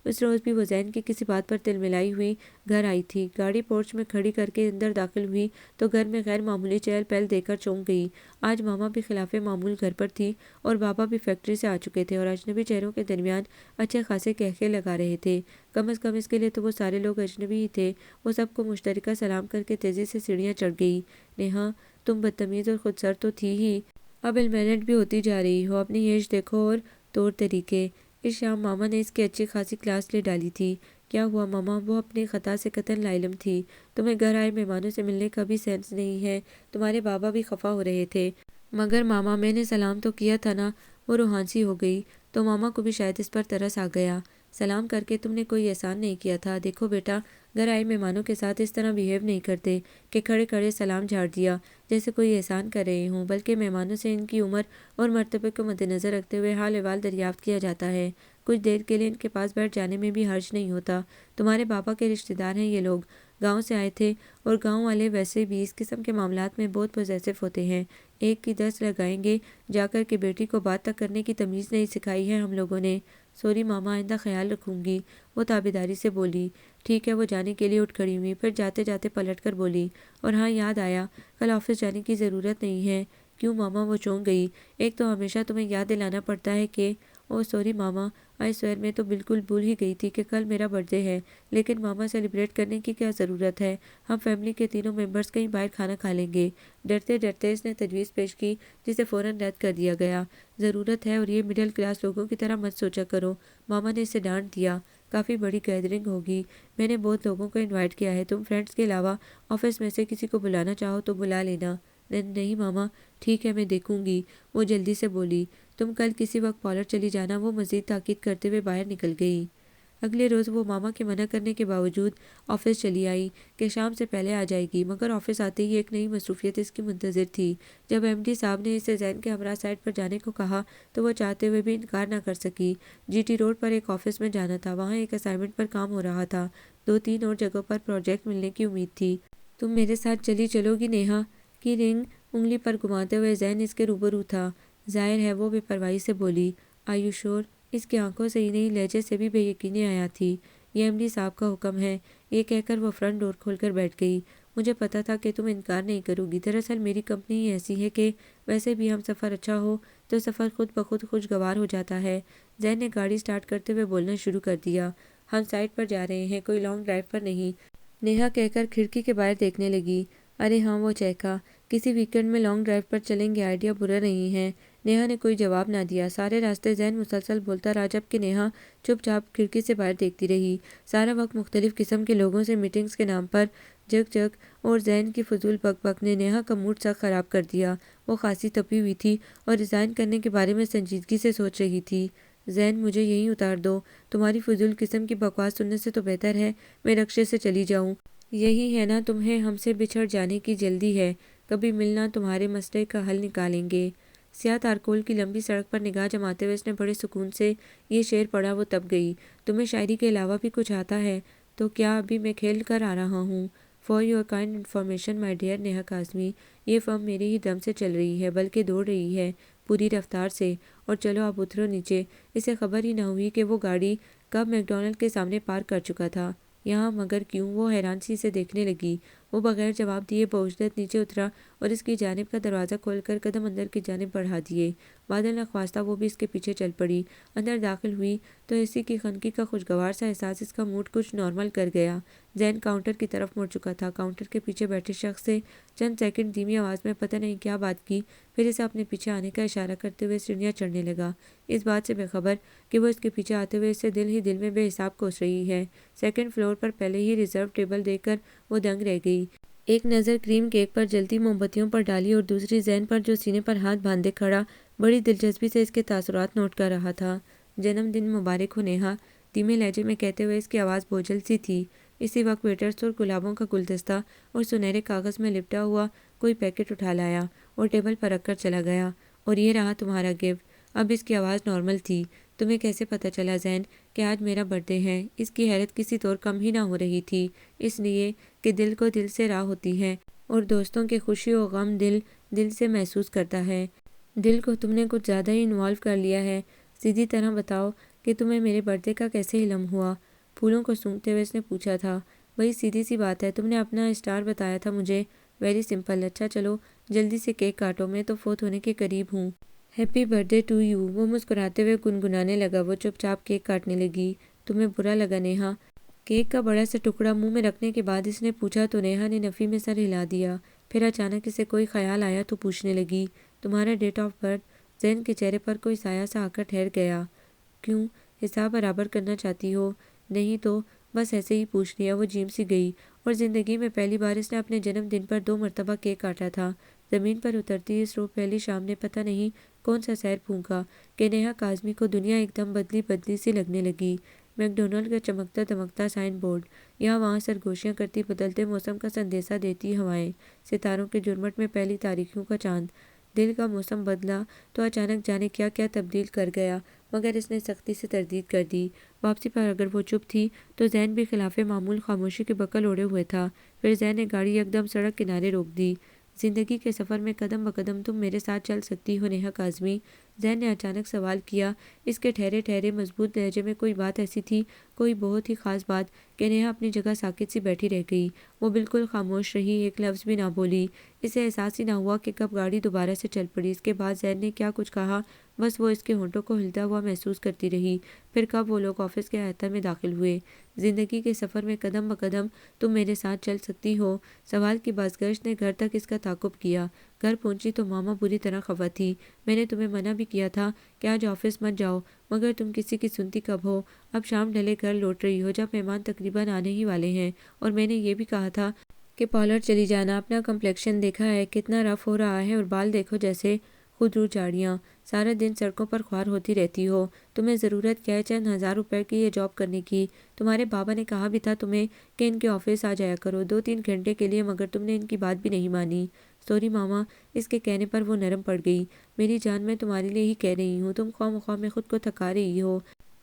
اس روز بھی وہ زین کی کسی بات پر تل ملائی ہوئی گھر آئی تھی۔ گاڑی پورچ میں کھڑی کر کے اندر داخل ہوئی تو گھر میں غیر معمولی چہل پہل دیکھ کر چونک گئی۔ آج ماما بھی خلاف معمول گھر پر تھی اور بابا بھی فیکٹری سے آ چکے تھے اور اجنبی چہروں کے درمیان اچھے خاصے کہکے لگا رہے تھے۔ کم از کم اس کے لیے تو وہ سارے لوگ اجنبی ہی تھے۔ وہ سب کو مشترکہ سلام کر کے تیزی سے سیڑھیاں چڑھ گئی۔ نیہا، تم بدتمیز اور خود سر تو تھی ہی، اب المینٹ بھی ہوتی جا رہی ہو۔ اپنی ایج دیکھو اور طور طریقے۔ اس شام ماما نے اس کی اچھی خاصی کلاس لے ڈالی تھی۔ کیا ہوا ماما؟ وہ اپنی خطا سے قطعاً لا علم تھی۔ تمہیں گھر آئے مہمانوں سے ملنے کا بھی سینس نہیں ہے۔ تمہارے بابا بھی خفا ہو رہے تھے۔ مگر ماما، میں نے سلام تو کیا تھا نا۔ وہ روحانسی ہو گئی تو ماما کو بھی شاید اس پر ترس آ گیا۔ سلام کر کے تم نے کوئی احسان نہیں کیا تھا۔ دیکھو بیٹا، گھر آئے مہمانوں کے ساتھ اس طرح بیہیو نہیں کرتے کہ کھڑے کھڑے سلام جھاڑ دیا جیسے کوئی احسان کر رہے ہوں، بلکہ مہمانوں سے ان کی عمر اور مرتبے کو مد نظر رکھتے ہوئے حال احوال دریافت کیا جاتا ہے۔ کچھ دیر کے لیے ان کے پاس بیٹھ جانے میں بھی حرج نہیں ہوتا۔ تمہارے بابا کے رشتہ دار ہیں یہ لوگ، گاؤں سے آئے تھے، اور گاؤں والے ویسے بھی اس قسم کے معاملات میں بہت پوزیسو ہوتے ہیں۔ ایک کی 10 لگائیں گے جا کر کہ بیٹی کو بات تک کرنے کی تمیز نہیں سکھائی ہے ہم لوگوں نے۔ سوری ماما، آئندہ خیال رکھوں گی، وہ تابیداری سے بولی۔ ٹھیک ہے، وہ جانے کے لیے اٹھ کھڑی ہوئی، پھر جاتے جاتے پلٹ کر بولی، اور ہاں یاد آیا، کل آفس جانے کی ضرورت نہیں ہے۔ کیوں ماما؟ وہ چونک گئی۔ ایک تو ہمیشہ تمہیں یاد دلانا پڑتا ہے کہ، اوہ سوری ماما، آئی سویر میں تو بالکل بھول ہی گئی تھی کہ کل میرا برتھ ڈے ہے۔ لیکن ماما سیلیبریٹ کرنے کی کیا ضرورت ہے؟ ہم فیملی کے تینوں ممبرز کہیں باہر کھانا کھا لیں گے۔ ڈرتے ڈرتے اس نے تجویز پیش کی جسے فوراً رد کر دیا گیا۔ ضرورت ہے اور یہ مڈل کلاس لوگوں کی طرح مت سوچا کرو، ماما نے اسے ڈانٹ دیا۔ کافی بڑی گیدرنگ ہوگی، میں نے بہت لوگوں کو انوائٹ کیا ہے، تم فرینڈس کے علاوہ آفس میں سے کسی کو بلانا چاہو تو بلا لینا۔ نہیں ماما، ٹھیک ہے میں دیکھوں گی، وہ جلدی سے بولی۔ تم کل کسی وقت پارلر چلی جانا، وہ مزید تاکید کرتے ہوئے باہر نکل گئی۔ اگلے روز وہ ماما کے منع کرنے کے باوجود آفس چلی آئی کہ شام سے پہلے آ جائے گی، مگر آفس آتے ہی ایک نئی مصروفیت اس کی منتظر تھی۔ جب ایم ڈی صاحب نے اسے زین کے ہمراہ سائٹ پر جانے کو کہا تو وہ چاہتے ہوئے بھی انکار نہ کر سکی۔ جی ٹی روڈ پر ایک آفس میں جانا تھا، وہاں ایک اسائنمنٹ پر کام ہو رہا تھا، 2-3 اور جگہوں پر پروجیکٹ ملنے کی امید تھی۔ تم میرے ساتھ چلو گی نیہا؟ کی رنگ انگلی پر گھماتے ہوئے زین اس کے روبرو تھا۔ ظاہر ہے وہ بے پرواہی سے بولی۔ آر یو شور؟ اس کی آنکھوں سے ہی نہیں، لہجے سے بھی بے یقینی آیا تھی۔ یہ ایم ڈی صاحب کا حکم ہے، یہ کہہ کر وہ فرنٹ ڈور کھول کر بیٹھ گئی۔ مجھے پتا تھا کہ تم انکار نہیں کرو گی، دراصل میری کمپنی ہی ایسی ہے کہ ویسے بھی ہم سفر اچھا ہو تو سفر خود بخود خوشگوار ہو جاتا ہے۔ زین نے گاڑی سٹارٹ کرتے ہوئے بولنا شروع کر دیا۔ ہم سائٹ پر جا رہے ہیں، کوئی لانگ ڈرائیو پر نہیں، نیہا کہہ کر کھڑکی کے باہر دیکھنے لگی۔ ارے ہاں، وہ چہکا، کسی ویکنڈ میں لانگ ڈرائیو پر چلیں گے، آئیڈیا برا نہیں ہے۔ نیہا نے کوئی جواب نہ دیا۔ سارے راستے زین مسلسل بولتا رہا جبکہ نیہا چپ چاپ کھڑکی سے باہر دیکھتی رہی۔ سارا وقت مختلف قسم کے لوگوں سے میٹنگز کے نام پر جگ جگ اور زین کی فضول بک بک نے نیہا کا موڈ سخت خراب کر دیا۔ وہ خاصی تپی ہوئی تھی اور ریزائن کرنے کے بارے میں سنجیدگی سے سوچ رہی تھی۔ زین، مجھے یہیں اتار دو، تمہاری فضول قسم کی بکواس سننے سے تو بہتر ہے میں رکشے سے چلی جاؤں۔ یہی ہے نا، تمہیں ہم سے بچھڑ جانے کی جلدی ہے، کبھی ملنا، تمہارے مسئلے کا حل نکالیں گے۔ سیاہ تارکول کی لمبی سڑک پر نگاہ جماتے ہوئے اس نے بڑے سکون سے یہ شعر پڑھا۔ وہ تب گئی۔ تمہیں شاعری کے علاوہ بھی کچھ آتا ہے؟ تو کیا ابھی میں کھیل کر آ رہا ہوں؟ For your kind information my dear Neha Kazmi, یہ فرم میرے ہی دم سے چل رہی ہے، بلکہ دوڑ رہی ہے پوری رفتار سے۔ اور چلو اب اترو نیچے۔ اسے خبر ہی نہ ہوئی کہ وہ گاڑی کب میک ڈونلڈ کے سامنے پارک کر چکا تھا۔ یہاں مگر کیوں؟ وہ حیران سی سے دیکھنے لگی۔ وہ بغیر جواب دیے بوجھدت نیچے اترا اور اس کی جانب کا دروازہ کھول کر قدم اندر کی جانب بڑھا دیے۔ بادل نخواستہ وہ بھی اس کے پیچھے چل پڑی۔ اندر داخل ہوئی تو اسی کی خنکی کا خوشگوار سا احساس اس کا موڈ کچھ نارمل کر گیا۔ زین کاؤنٹر کی طرف مڑ چکا تھا۔ کاؤنٹر کے پیچھے بیٹھے شخص سے چند سیکنڈ دھیمی آواز میں پتہ نہیں کیا بات کی، پھر اسے اپنے پیچھے آنے کا اشارہ کرتے ہوئے سیڑھیاں چڑھنے لگا، اس بات سے بے خبر کہ وہ اس کے پیچھے آتے ہوئے اس سے دل ہی دل میں بے حساب کوس رہی ہے۔ سیکنڈ فلور پر پہلے ہی ریزرو ٹیبل دیکھ کر وہ دنگ رہ گئی۔ ایک نظر کریم کیک پر جلتی موم بتیوں پر ڈالی اور دوسری زین پر جو سینے پر ہاتھ باندھے کھڑا بڑی دلچسپی سے اس کے تاثرات نوٹ کر رہا تھا۔ جنم دن مبارک ہو نیہا، دھیمے لہجے میں کہتے ہوئے اس کی آواز بوجھل سی تھی۔ اسی وقت ویٹرز اور گلابوں کا گلدستہ اور سنہرے کاغذ میں لپٹا ہوا کوئی پیکٹ اٹھا لایا اور ٹیبل پر رکھ کر چلا گیا۔ اور یہ رہا تمہارا گفٹ۔ اب اس کی آواز نارمل تھی۔ تمہیں کیسے پتہ چلا زین کہ آج میرا برتھ ڈے ہے؟ اس کی حیرت کسی طور کم ہی نہ ہو رہی تھی، اس لیے کہ دل کو دل سے راہ ہوتی ہے اور دوستوں کے خوشی و غم دل دل سے محسوس کرتا ہے۔ دل کو تم نے کچھ زیادہ ہی انوالو کر لیا ہے۔ سیدھی طرح بتاؤ کہ تمہیں میرے برتھ ڈے کا کیسے علم ہوا؟ پھولوں کو سونگھتے ہوئے اس نے پوچھا تھا۔ وہی سیدھی سی بات ہے، تم نے اپنا اسٹار بتایا تھا مجھے۔ Very simple. اچھا چلو جلدی سے کیک کاٹو، میں تو فوت ہونے کے قریب ہوں۔ Happy birthday to you, وہ مسکراتے ہوئے گنگنانے لگا۔ وہ چپ چاپ کیک کاٹنے لگی۔ تمہیں برا لگا نیہا؟ کیک کا بڑا سا ٹکڑا منہ میں رکھنے کے بعد اس نے پوچھا تو نیہا نے نفی میں سر ہلا دیا۔ پھر اچانک اسے کوئی خیال آیا تو پوچھنے لگی، تمہارا ڈیٹ آف برتھ؟ زین کے چہرے پر کوئی سایہ سا آ کر ٹھہر گیا۔ کیوں، حساب برابر کرنا چاہتی ہو؟ نہیں تو بس ایسے ہی پوچھ لیا، وہ جیم سی گئی۔ اور زندگی میں پہلی بار اس نے اپنے جنم دن پر 2 مرتبہ کیک کاٹا تھا۔ زمین پر اترتی اس روح پہلی شام نے پتہ نہیں کون سا سحر پھونکا کہ نیہا کاظمی کو دنیا ایک دم بدلی بدلی سی لگنے لگی۔ میک ڈونلڈ کا چمکتا دمکتا سائن بورڈ، یہاں وہاں سرگوشیاں کرتی بدلتے موسم کا سندیسہ دیتی ہوائیں، ستاروں کے جھرمٹ میں پہلی تاریکیوں کا چاند۔ دل کا موسم بدلا تو اچانک جانے کیا کیا تبدیل کر گیا، مگر اس نے سختی سے تردید کر دی۔ واپسی پر اگر وہ چپ تھی تو زین بھی خلاف معمول خاموشی کے بکل اوڑھے ہوئے تھا۔ پھر زین نے گاڑی یکدم سڑک کنارے روک دی۔ زندگی کے سفر میں قدم بقدم تم میرے ساتھ چل سکتی ہو نیہا کاظمی؟ زین نے اچانک سوال کیا۔ اس کے ٹھہرے ٹھہرے مضبوط لہجے میں کوئی بات ایسی تھی، کوئی بہت ہی خاص بات کہ نیہا اپنی جگہ ساکت سی بیٹھی رہ گئی۔ وہ بالکل خاموش رہی، ایک لفظ بھی نہ بولی۔ اسے احساس ہی نہ ہوا کہ کب گاڑی دوبارہ سے چل پڑی۔ اس کے بعد زین نے کیا کچھ کہا بس وہ اس کے ہونٹوں کو ہلتا ہوا محسوس کرتی رہی۔ پھر کب وہ لوگ آفس کے احاطہ میں داخل ہوئے۔ زندگی کے سفر میں قدم بقدم تم میرے ساتھ چل سکتی ہو؟ سوال کی بازگشت نے گھر تک اس کا تعاقب کیا۔ گھر پہنچی تو ماما بری طرح خفا تھی۔ میں نے تمہیں منع بھی کیا تھا کہ آج آفس مت جاؤ، مگر تم کسی کی سنتی کب ہو؟ اب شام ڈھلے گھر لوٹ رہی ہو جب مہمان تقریباً آنے ہی والے ہیں، اور میں نے یہ بھی کہا تھا کہ پارلر چلی جانا۔ اپنا کمپلیکشن دیکھا ہے کتنا رف ہو رہا ہے، اور بال دیکھو جیسے خودرو جھاڑیاں۔ سارا دن سڑکوں پر خوار ہوتی رہتی ہو۔ تمہیں ضرورت کیا ہے چند ہزار روپے کی یہ جاب کرنے کی؟ تمہارے بابا نے کہا بھی تھا تمہیں کہ ان کے آفس آ جایا کرو 2-3 گھنٹے کے لیے، مگر تم نے ان کی بات بھی نہیں مانی۔ سوری ماما، اس کے کہنے پر وہ نرم پڑ گئی۔ میری جان، میں تمہارے لیے ہی کہہ رہی ہوں، تم خواہ مخواہ میں خود کو تھکا رہی ہو۔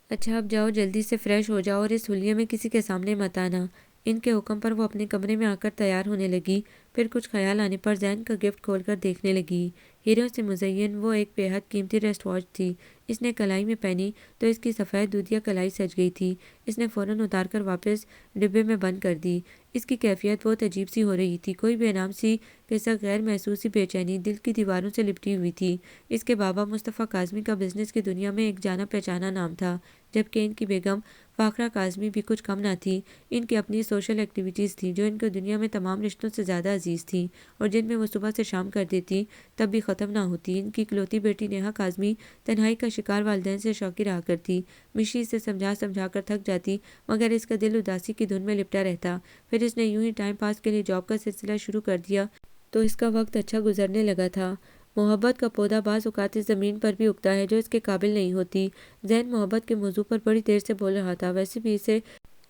اچھا اب جاؤ، جلدی سے فریش ہو جاؤ، اور اس حلیے میں کسی کے سامنے مت آنا۔ ان کے حکم پر وہ اپنے کمرے میں آ کر تیار ہونے لگی۔ پھر کچھ خیال آنے پر زین کا گفٹ کھول کر دیکھنے لگی۔ ہیروں سے مزین وہ ایک بے حد قیمتی ریسٹ واچ تھی۔ اس نے کلائی میں پہنی تو اس کی سفید دودھیا کلائی سج گئی تھی۔ اس نے فوراً اتار کر واپس ڈبے میں بند کر دی۔ اس کی کیفیت بہت عجیب سی ہو رہی تھی، کوئی بے نام سی قصہ غیر محسوسی بے چینی دل کی دیواروں سے لپٹی ہوئی تھی۔ اس کے بابا مصطفیٰ کاظمی کا بزنس کی دنیا میں ایک جانا پہچانا نام تھا، جبکہ ان کی بیگم فاخرہ کاظمی بھی کچھ کم نہ تھی۔ ان کی اپنی سوشل ایکٹیویٹیز تھیں جو ان کو دنیا میں تمام رشتوں سے زیادہ عزیز تھیں، اور جن میں وہ صبح سے شام کر دیتی تب بھی ختم نہ ہوتی۔ ان کی اکلوتی بیٹی نیہا کاظمی تنہائی کا شکار والدین سے شوقی رہا کرتی۔ مشی اسے سمجھا سمجھا کر تھک جاتی، مگر اس کا دل اداسی کی دھن میں لپٹا رہتا۔ پھر اس نے یوں ہی ٹائم پاس کے لیے جاب کا سلسلہ شروع کر دیا تو اس کا وقت اچھا گزرنے لگا تھا۔ محبت کا پودا بعض اوقات اس زمین پر بھی اگتا ہے جو اس کے قابل نہیں ہوتی۔ زین محبت کے موضوع پر بڑی دیر سے بول رہا تھا۔ ویسے بھی اسے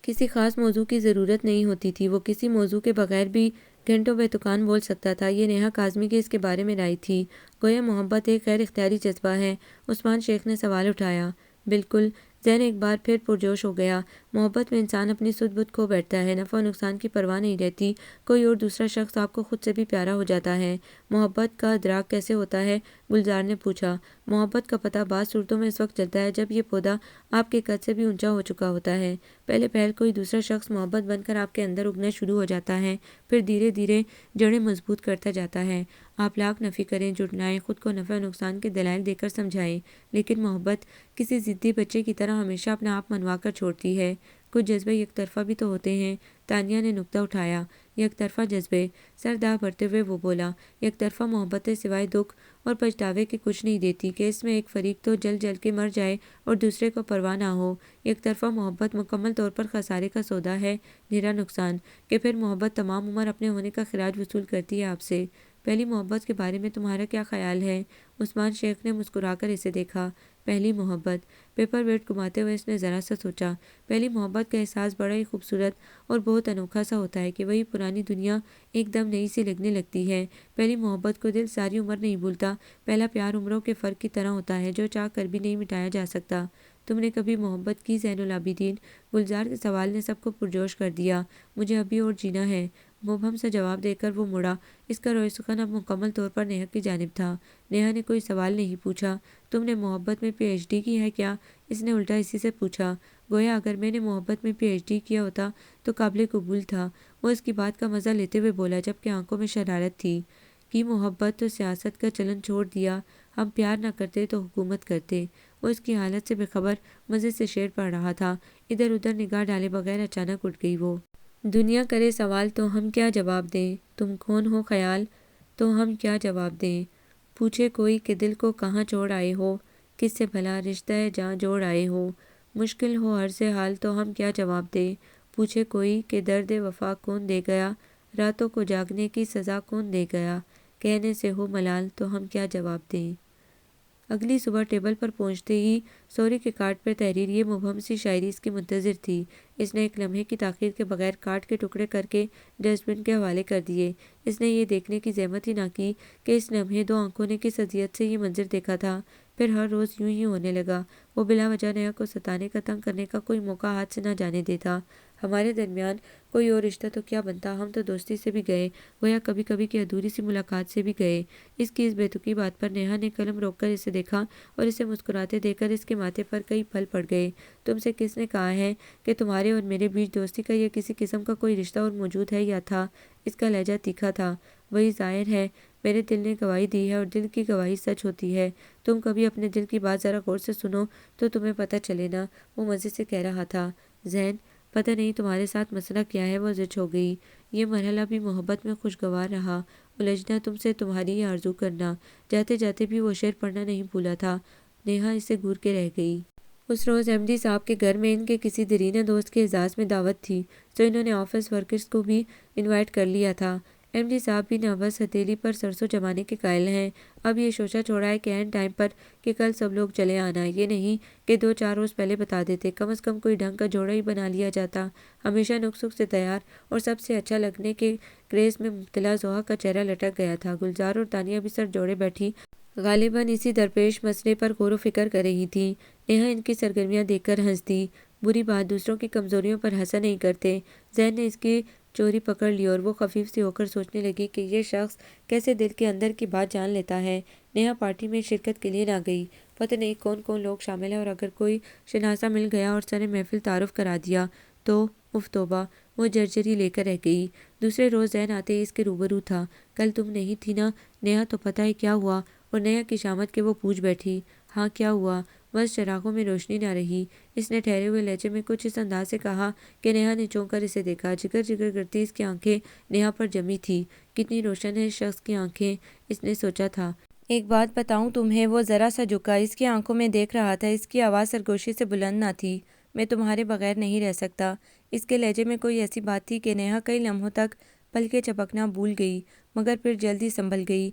کسی خاص موضوع کی ضرورت نہیں ہوتی تھی، وہ کسی موضوع کے بغیر بھی گھنٹوں بے تکان بول سکتا تھا۔ یہ نیہا کاظمی کی اس کے بارے میں رائے تھی۔ گویا محبت ایک غیر اختیاری جذبہ ہے۔ عثمان شیخ نے سوال اٹھایا۔ بالکل، زین ایک بار پھر پرجوش ہو گیا۔ محبت میں انسان اپنی سدھ بدھ کھو بیٹھتا ہے، نفع و نقصان کی پرواہ نہیں رہتی، کوئی اور دوسرا شخص آپ کو خود سے بھی پیارا ہو جاتا ہے۔ محبت کا ادراک کیسے ہوتا ہے؟ گلزار نے پوچھا۔ محبت کا پتہ بعض صورتوں میں اس وقت چلتا ہے جب یہ پودا آپ کے قد سے بھی اونچا ہو چکا ہوتا ہے۔ پہلے پہل کوئی دوسرا شخص محبت بن کر آپ کے اندر اگنا شروع ہو جاتا ہے، پھر دھیرے دھیرے جڑیں مضبوط کرتا جاتا ہے۔ آپ لاکھ نفی کریں، جھٹلائیں، خود کو نفع و نقصان کے دلائل دے کر سمجھائیں، لیکن محبت کسی ضدی بچے کی طرح ہمیشہ اپنا آپ منوا کر چھوڑتی ہے۔ کچھ جذبے یک طرفہ بھی تو ہوتے ہیں۔ تانیہ نے نکتہ اٹھایا۔ یک طرفہ جذبے؟ سر داہ بھرتے ہوئے وہ بولا۔ یک طرفہ محبتیں سوائے دکھ اور پچھتاوے کے کچھ نہیں دیتی کہ اس میں ایک فریق تو جل جل کے مر جائے اور دوسرے کو پرواہ نہ ہو۔ یک طرفہ محبت مکمل طور پر خسارے کا سودا ہے، نرا نقصان، کہ پھر محبت تمام عمر اپنے ہونے کا خراج وصول کرتی ہے آپ سے۔ پہلی محبت کے بارے میں تمہارا کیا خیال ہے؟ عثمان شیخ نے مسکرا کر اسے دیکھا۔ پہلی محبت؟ پیپر ویٹ گھماتے ہوئے اس نے ذرا سا سوچا۔ پہلی محبت کا احساس بڑا ہی خوبصورت اور بہت انوکھا سا ہوتا ہے کہ وہی پرانی دنیا ایک دم نئی سی لگنے لگتی ہے۔ پہلی محبت کو دل ساری عمر نہیں بھولتا۔ پہلا پیار عمروں کے فرق کی طرح ہوتا ہے جو چاہ کر بھی نہیں مٹایا جا سکتا۔ تم نے کبھی محبت کی زین العابدین؟ گلزار کے سوال نے سب کو پرجوش کر دیا۔ مجھے ابھی اور جینا ہے، مبہم سا جواب دے کر وہ مڑا۔ اس کا روئے سخن اب مکمل طور پر نیہا کی جانب تھا۔ نیہا نے کوئی سوال نہیں پوچھا۔ تم نے محبت میں پی ایچ ڈی کی ہے کیا؟ اس نے الٹا اسی سے پوچھا۔ گویا اگر میں نے محبت میں پی ایچ ڈی کیا ہوتا تو قابل قبول تھا۔ وہ اس کی بات کا مزہ لیتے ہوئے بولا، جبکہ آنکھوں میں شرارت تھی۔ کی محبت تو سیاست کا چلن چھوڑ دیا، ہم پیار نہ کرتے تو حکومت کرتے۔ وہ اس کی حالت سے بے خبر مزے سے شعر پڑھ رہا تھا۔ ادھر ادھر نگاہ ڈالے بغیر اچانک اٹھ گئی وہ۔ دنیا کرے سوال تو ہم کیا جواب دیں، تم کون ہو خیال تو ہم کیا جواب دیں۔ پوچھے کوئی کہ دل کو کہاں چھوڑ آئے ہو، کس سے بھلا رشتہ جاں جوڑ آئے ہو۔ مشکل ہو عرض حال تو ہم کیا جواب دیں۔ پوچھے کوئی کہ درد وفا کون دے گیا، راتوں کو جاگنے کی سزا کون دے گیا۔ کہنے سے ہو ملال تو ہم کیا جواب دیں۔ اگلی صبح ٹیبل پر پہنچتے ہی سوری کے کارڈ پر تحریر یہ مبہم سی شاعری اس کی منتظر تھی۔ اس نے ایک لمحے کی تاخیر کے بغیر کارڈ کے ٹکڑے کر کے ڈسٹ بن کے حوالے کر دیے۔ اس نے یہ دیکھنے کی زحمت ہی نہ کی کہ اس لمحے دو آنکھوں نے کس اذیت سے یہ منظر دیکھا تھا۔ پھر ہر روز یوں ہی ہونے لگا۔ وہ بلا وجہ نیہا کو ستانے کا، تنگ کرنے کا کوئی موقع ہاتھ سے نہ جانے دیتا۔ ہمارے درمیان کوئی اور رشتہ تو کیا بنتا، ہم تو دوستی سے بھی گئے، گویا کبھی کبھی کی ادھوری سی ملاقات سے بھی گئے۔ اس کی اس بے تکی بات پر نیہا نے قلم روک کر اسے دیکھا اور اسے مسکراتے دیکھ کر اس کے ماتھے پر کئی پھل پڑ گئے۔ تم سے کس نے کہا ہے کہ تمہارے اور میرے بیچ دوستی کا یا کسی قسم کا کوئی رشتہ اور موجود ہے یا تھا؟ اس کا لہجہ تیکھا تھا۔ وہی ظاہر ہے، میرے دل نے گواہی دی ہے اور دل کی گواہی سچ ہوتی ہے۔ تم کبھی اپنے دل کی بات ذرا غور سے سنو تو تمہیں پتہ چلے نا، وہ مزے سے کہہ رہا تھا۔ زین، پتہ نہیں تمہارے ساتھ مسئلہ کیا ہے، وہ زچ ہو گئی۔ یہ مرحلہ بھی محبت میں خوشگوار رہا، الجھنا تم سے، تمہاری ہی آرزو کرنا۔ جاتے جاتے بھی وہ شعر پڑھنا نہیں بھولا تھا۔ نیہا اسے گور کے رہ گئی۔ اس روز ایم ڈی صاحب کے گھر میں ان کے کسی دیرینہ دوست کے اعزاز میں دعوت تھی، تو انہوں نے آفس ورکرز کو بھی انوائٹ کر لیا تھا۔ ایم ڈی صاحب بھی نہ بس ہتھیلی پر سرسوں جمانے کے قائل ہیں، اب یہ شوشہ چھوڑا ہے کہ عین ٹائم پر کہ کل سب لوگ چلے آنا، یہ نہیں کہ 2-4 روز پہلے بتا دیتے، کم از کم کوئی ڈھنگ کا جوڑا ہی بنا لیا جاتا۔ ہمیشہ نک سک سے تیار اور سب سے اچھا لگنے کے کریز میں مبتلا زحا کا چہرہ لٹک گیا تھا۔ گلزار اور تانیہ بھی سر جوڑے بیٹھی غالباً اسی درپیش مسئلے پر غور و فکر کر رہی تھیں۔ نیہا ان کی سرگرمیاں دیکھ کر ہنستی۔ بری بات، دوسروں کی کمزوریوں پر ہنسا نہیں کرتے۔ زین نے اس کی چوری پکڑ لی اور وہ خفیف سی ہو کر سوچنے لگی کہ یہ شخص کیسے دل کے اندر کی بات جان لیتا ہے۔ نیہا پارٹی میں شرکت کے لیے نہ گئی، پتہ نہیں کون کون لوگ شامل ہیں، اور اگر کوئی شناسا مل گیا اور سر محفل تعارف کرا دیا تو اف توبہ، وہ جرجری لے کر رہ گئی۔ دوسرے روز زین آتے ہی اس کے روبرو تھا۔ کل تم نہیں تھی نا نیہا، تو پتہ ہے کیا ہوا؟ اور نیہا کی شامت کے وہ پوچھ بیٹھی۔ ہاں کیا ہوا؟ بس چراغوں میں روشنی نہ رہی۔ اس نے ٹھہرے ہوئے لہجے میں کچھ اس انداز سے کہا کہ نیہا نے چونک کر اسے دیکھا۔ جگر جگر کرتی اس کی آنکھیں نیہا پر جمی تھی۔ کتنی روشن ہے اس شخص کی آنکھیں، اس نے سوچا تھا۔ ایک بات بتاؤں تمہیں، وہ ذرا سا جھکا، اس کی آنکھوں میں دیکھ رہا تھا۔ اس کی آواز سرگوشی سے بلند نہ تھی۔ میں تمہارے بغیر نہیں رہ سکتا۔ اس کے لہجے میں کوئی ایسی بات تھی کہ نیہا کئی لمحوں تک پلکیں جھپکنا بھول گئی، مگر پھر جلد ہی سنبھل گئی۔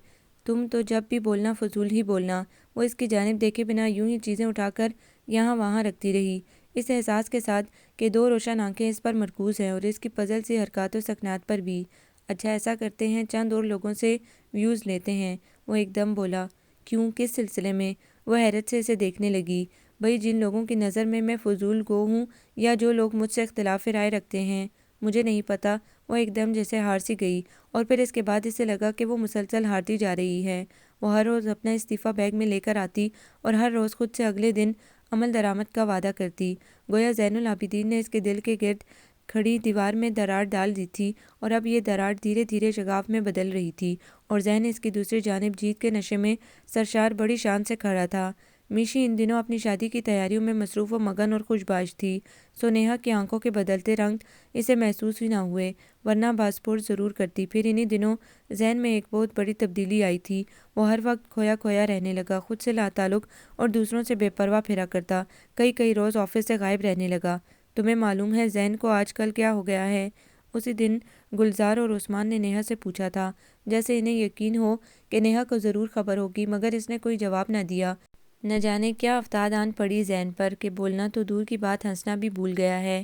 تم تو جب بھی بولنا فضول ہی بولنا۔ وہ اس کی جانب دیکھے بنا یوں ہی چیزیں اٹھا کر یہاں وہاں رکھتی رہی، اس احساس کے ساتھ کہ دو روشن آنکھیں اس پر مرکوز ہیں، اور اس کی پزل سی حرکات و سکنات پر بھی۔ اچھا ایسا کرتے ہیں، چند اور لوگوں سے ویوز لیتے ہیں۔ وہ ایک دم بولا۔ کیوں، کس سلسلے میں؟ وہ حیرت سے اسے دیکھنے لگی۔ بھئی جن لوگوں کی نظر میں فضول گو ہوں، یا جو لوگ مجھ سے اختلاف رائے رکھتے ہیں۔ مجھے نہیں پتہ۔ وہ ایک دم جیسے ہار سی گئی، اور پھر اس کے بعد اسے لگا کہ وہ مسلسل ہارتی جا رہی ہے۔ وہ ہر روز اپنا استعفیٰ بیگ میں لے کر آتی اور ہر روز خود سے اگلے دن عمل درآمد کا وعدہ کرتی، گویا زین العابدین نے اس کے دل کے گرد کھڑی دیوار میں دراڑ ڈال دی تھی، اور اب یہ دراڑ دھیرے دھیرے شگاف میں بدل رہی تھی، اور ذہن اس کی دوسری جانب جیت کے نشے میں سرشار بڑی شان سے کھڑا تھا۔ میشی ان دنوں اپنی شادی کی تیاریوں میں مصروف و مگن اور خوش باش تھی، سو نیہا کی آنکھوں کے بدلتے رنگ اسے محسوس ہی نہ ہوئے، ورنہ بازپرس ضرور کرتی۔ پھر انہی دنوں ذہن میں ایک بہت بڑی تبدیلی آئی تھی۔ وہ ہر وقت کھویا کھویا رہنے لگا، خود سے لا تعلق اور دوسروں سے بے پرواہ پھرا کرتا، کئی روز آفس سے غائب رہنے لگا۔ تمہیں معلوم ہے ذہن کو آج کل کیا ہو گیا ہے؟ اسی دن گلزار اور عثمان نے نیہا سے پوچھا تھا، جیسے انہیں یقین ہو کہ نیہا کو ضرور خبر ہوگی، مگر اس نے کوئی جواب نہ دیا۔ نہ جانے کیا افتاد آن پڑی ذہن پر کہ بولنا تو دور کی بات ہنسنا بھی بھول گیا ہے۔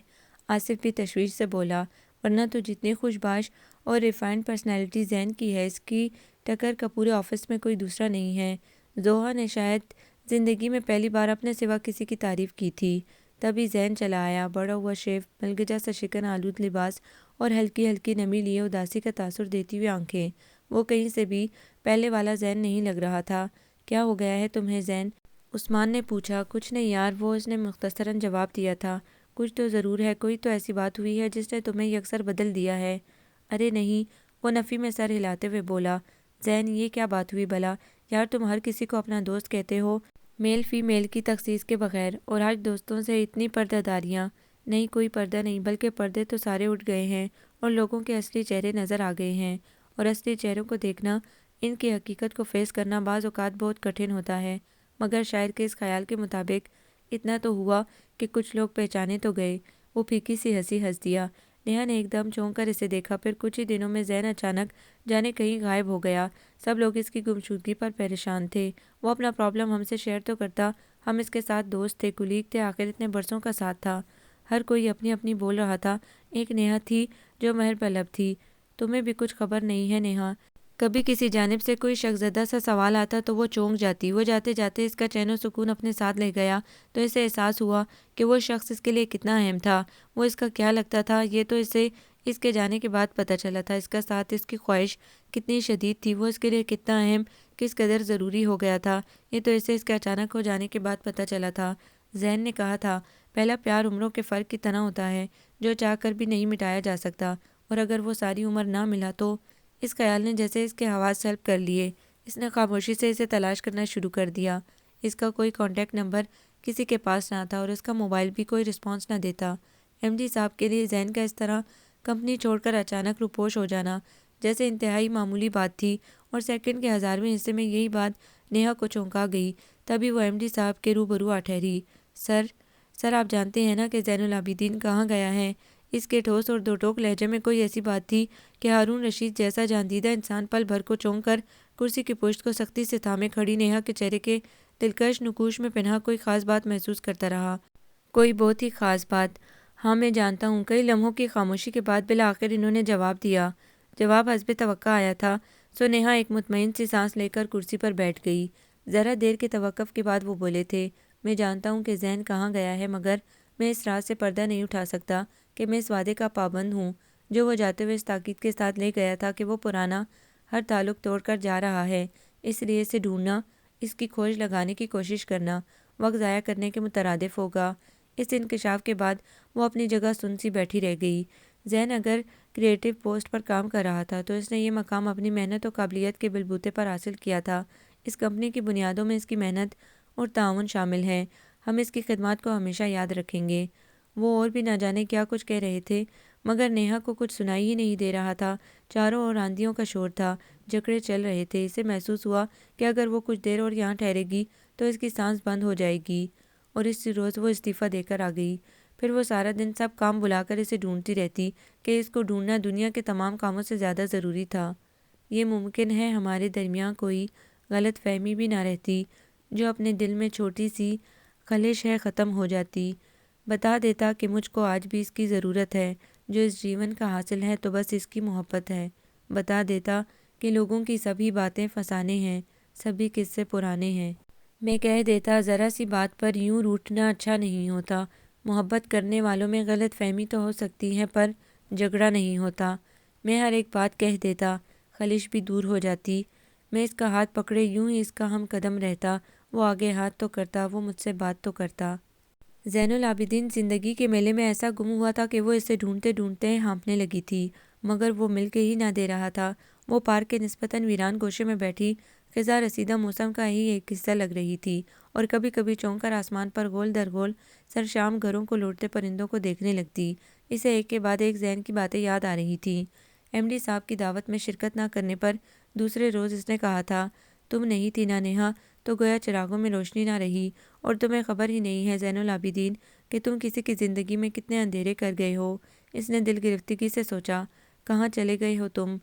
آصف بھی تشویش سے بولا، ورنہ تو جتنی خوش باش اور ریفائنڈ پرسنالٹی ذہن کی ہے، اس کی ٹکر کا پورے آفس میں کوئی دوسرا نہیں ہے۔ زحا نے شاید زندگی میں پہلی بار اپنے سوا کسی کی تعریف کی تھی۔ تبھی ذہن چلا آیا، بڑا ہوا شیو، ملگجا سا شکن آلود لباس، اور ہلکی ہلکی نمی لیے اداسی کا تاثر دیتی ہوئی آنکھیں۔ وہ کہیں سے بھی پہلے والا ذہن نہیں لگ رہا تھا۔ کیا ہو گیا ہے تمہیں ذہن؟ عثمان نے پوچھا۔ کچھ نہیں یار، وہ اس نے مختصراً جواب دیا تھا۔ کچھ تو ضرور ہے، کوئی تو ایسی بات ہوئی ہے جس نے تمہیں یکسر بدل دیا ہے۔ ارے نہیں، وہ نفی میں سر ہلاتے ہوئے بولا۔ ذہن، یہ کیا بات ہوئی بھلا؟ یار تم ہر کسی کو اپنا دوست کہتے ہو، میل فی میل کی تخصیص کے بغیر، اور آج دوستوں سے اتنی پردہ داریاں۔ نہیں، کوئی پردہ نہیں، بلکہ پردے تو سارے اٹھ گئے ہیں، اور لوگوں کے اصلی چہرے نظر آ گئے ہیں، اور اصلی چہروں کو دیکھنا، ان کی حقیقت کو فیس کرنا بعض اوقات بہت کٹھن ہوتا ہے۔ مگر شاعر کے اس خیال کے مطابق اتنا تو ہوا کہ کچھ لوگ پہچانے تو گئے۔ وہ پھیکی سی ہنسی ہنس دیا۔ نیہا نے ایک دم چونک کر اسے دیکھا، پھر کچھ ہی دنوں میں ذہن اچانک جانے کہیں غائب ہو گیا۔ سب لوگ اس کی گمشدگی پر پریشان تھے۔ وہ اپنا پرابلم ہم سے شیئر تو کرتا، ہم اس کے ساتھ دوست تھے، کلیگ تھے، آخر اتنے برسوں کا ساتھ تھا۔ ہر کوئی اپنی اپنی بول رہا تھا۔ ایک نیہا تھی جو مہر طلب تھی۔ تمہیں بھی کچھ خبر نہیں ہے نیہا؟ کبھی کسی جانب سے کوئی شگزدہ سا سوال آتا تو وہ چونک جاتی۔ وہ جاتے جاتے اس کا چین و سکون اپنے ساتھ لے گیا، تو اسے احساس ہوا کہ وہ شخص اس کے لیے کتنا اہم تھا، وہ اس کا کیا لگتا تھا۔ یہ تو اسے اس کے جانے کے بعد پتہ چلا تھا۔ اس کا ساتھ، اس کی خواہش کتنی شدید تھی، وہ اس کے لیے کتنا اہم، کس قدر ضروری ہو گیا تھا، یہ تو اسے اس کے اچانک ہو جانے کے بعد پتہ چلا تھا۔ ذہن نے کہا تھا، پہلا پیار عمروں کے فرق کی طرح ہوتا ہے، جو چاہ کر بھی نہیں مٹایا جا سکتا، اور اگر وہ ساری عمر نہ ملا تو اس خیال نے جیسے اس کے حواس سلب کر لیے۔ اس نے خاموشی سے اسے تلاش کرنا شروع کر دیا۔ اس کا کوئی کانٹیکٹ نمبر کسی کے پاس نہ تھا اور اس کا موبائل بھی کوئی رسپانس نہ دیتا۔ ایم ڈی صاحب کے لیے زین کا اس طرح کمپنی چھوڑ کر اچانک روپوش ہو جانا جیسے انتہائی معمولی بات تھی، اور سیکنڈ کے 1000ویں حصے میں یہی بات نیہا کو چونکا گئی۔ تبھی وہ ایم ڈی صاحب کے روبرو آ ٹھہری۔ سر آپ جانتے ہیں نا کہ زین العابدین کہاں گیا ہے؟ اس کے ٹھوس اور دو ٹوک لہجے میں کوئی ایسی بات تھی کہ ہارون رشید جیسا جاندیدہ انسان پل بھر کو چونک کر کرسی کی پشت کو سختی سے تھامے کھڑی نیہا کے چہرے کے دلکش نقوش میں پنہاں کوئی خاص بات محسوس کرتا رہا۔ کوئی بہت ہی خاص بات؟ ہاں میں جانتا ہوں۔ کئی لمحوں کی خاموشی کے بعد بالآخر انہوں نے جواب دیا۔ جواب حسب توقع آیا تھا، سو نیہا ایک مطمئن سی سانس لے کر کرسی پر بیٹھ گئی۔ ذرا دیر کے توقف کے بعد وہ بولے تھے، میں جانتا ہوں کہ زین کہاں گیا ہے، مگر میں اس رات سے پردہ نہیں اٹھا سکتا کہ میں اس وعدے کا پابند ہوں جو وہ جاتے ہوئے اس تاکید کے ساتھ لے گیا تھا کہ وہ پرانا ہر تعلق توڑ کر جا رہا ہے۔ اس لیے اسے ڈھونڈنا، اس کی کھوج لگانے کی کوشش کرنا وقت ضائع کرنے کے مترادف ہوگا۔ اس انکشاف کے بعد وہ اپنی جگہ سن سی بیٹھی رہ گئی۔ زین اگر کریٹو پوسٹ پر کام کر رہا تھا تو اس نے یہ مقام اپنی محنت و قابلیت کے بلبوتے پر حاصل کیا تھا۔ اس کمپنی کی بنیادوں میں اس کی محنت اور تعاون شامل ہے۔ ہم اس کی خدمات کو ہمیشہ یاد رکھیں گے۔ وہ اور بھی نہ جانے کیا کچھ کہہ رہے تھے، مگر نیہا کو کچھ سنائی ہی نہیں دے رہا تھا۔ چاروں اور آندھیوں کا شور تھا، جھگڑے چل رہے تھے۔ اسے محسوس ہوا کہ اگر وہ کچھ دیر اور یہاں ٹھہرے گی تو اس کی سانس بند ہو جائے گی، اور اسی روز وہ استعفیٰ دے کر آ گئی۔ پھر وہ سارا دن سب کام بلا کر اسے ڈھونڈتی رہتی کہ اس کو ڈھونڈنا دنیا کے تمام کاموں سے زیادہ ضروری تھا۔ یہ ممکن ہے ہمارے درمیان کوئی غلط فہمی بھی نہ رہتی، جو اپنے دل میں چھوٹی سی خلش ہے ختم ہو جاتی۔ بتا دیتا کہ مجھ کو آج بھی اس کی ضرورت ہے، جو اس جیون کا حاصل ہے تو بس اس کی محبت ہے۔ بتا دیتا کہ لوگوں کی سبھی باتیں فسانے ہیں، سبھی قصے پرانے ہیں۔ میں کہہ دیتا ذرا سی بات پر یوں روٹھنا اچھا نہیں ہوتا۔ محبت کرنے والوں میں غلط فہمی تو ہو سکتی ہے پر جھگڑا نہیں ہوتا۔ میں ہر ایک بات کہہ دیتا، خلش بھی دور ہو جاتی۔ میں اس کا ہاتھ پکڑے یوں ہی اس کا ہم قدم رہتا، وہ آگے ہاتھ تو کرتا، وہ مجھ سے بات تو کرتا۔ زین العابدین زندگی کے میلے میں ایسا گم ہوا تھا کہ وہ اسے ڈھونڈتے ڈھونڈتے ہانپنے لگی تھی، مگر وہ مل کے ہی نہ دے رہا تھا۔ وہ پارک کے نسبتاً ویران گوشے میں بیٹھی خزاں رسیدہ موسم کا ہی ایک حصہ لگ رہی تھی، اور کبھی کبھی چونک کر آسمان پر گول در گول سرشام گھروں کو لوٹتے پرندوں کو دیکھنے لگتی۔ اسے ایک کے بعد ایک زین کی باتیں یاد آ رہی تھیں۔ ایم ڈی صاحب کی دعوت میں شرکت نہ کرنے پر دوسرے روز اس نے کہا تھا، تم نہیں تھی نا نیہا، تو گویا چراغوں میں روشنی نہ رہی، اور تمہیں خبر ہی نہیں ہے زین العابدین کہ تم کسی کی زندگی میں کتنے اندھیرے کر گئے ہو۔ اس نے دل گرفتگی سے سوچا، کہاں چلے گئے ہو تم؟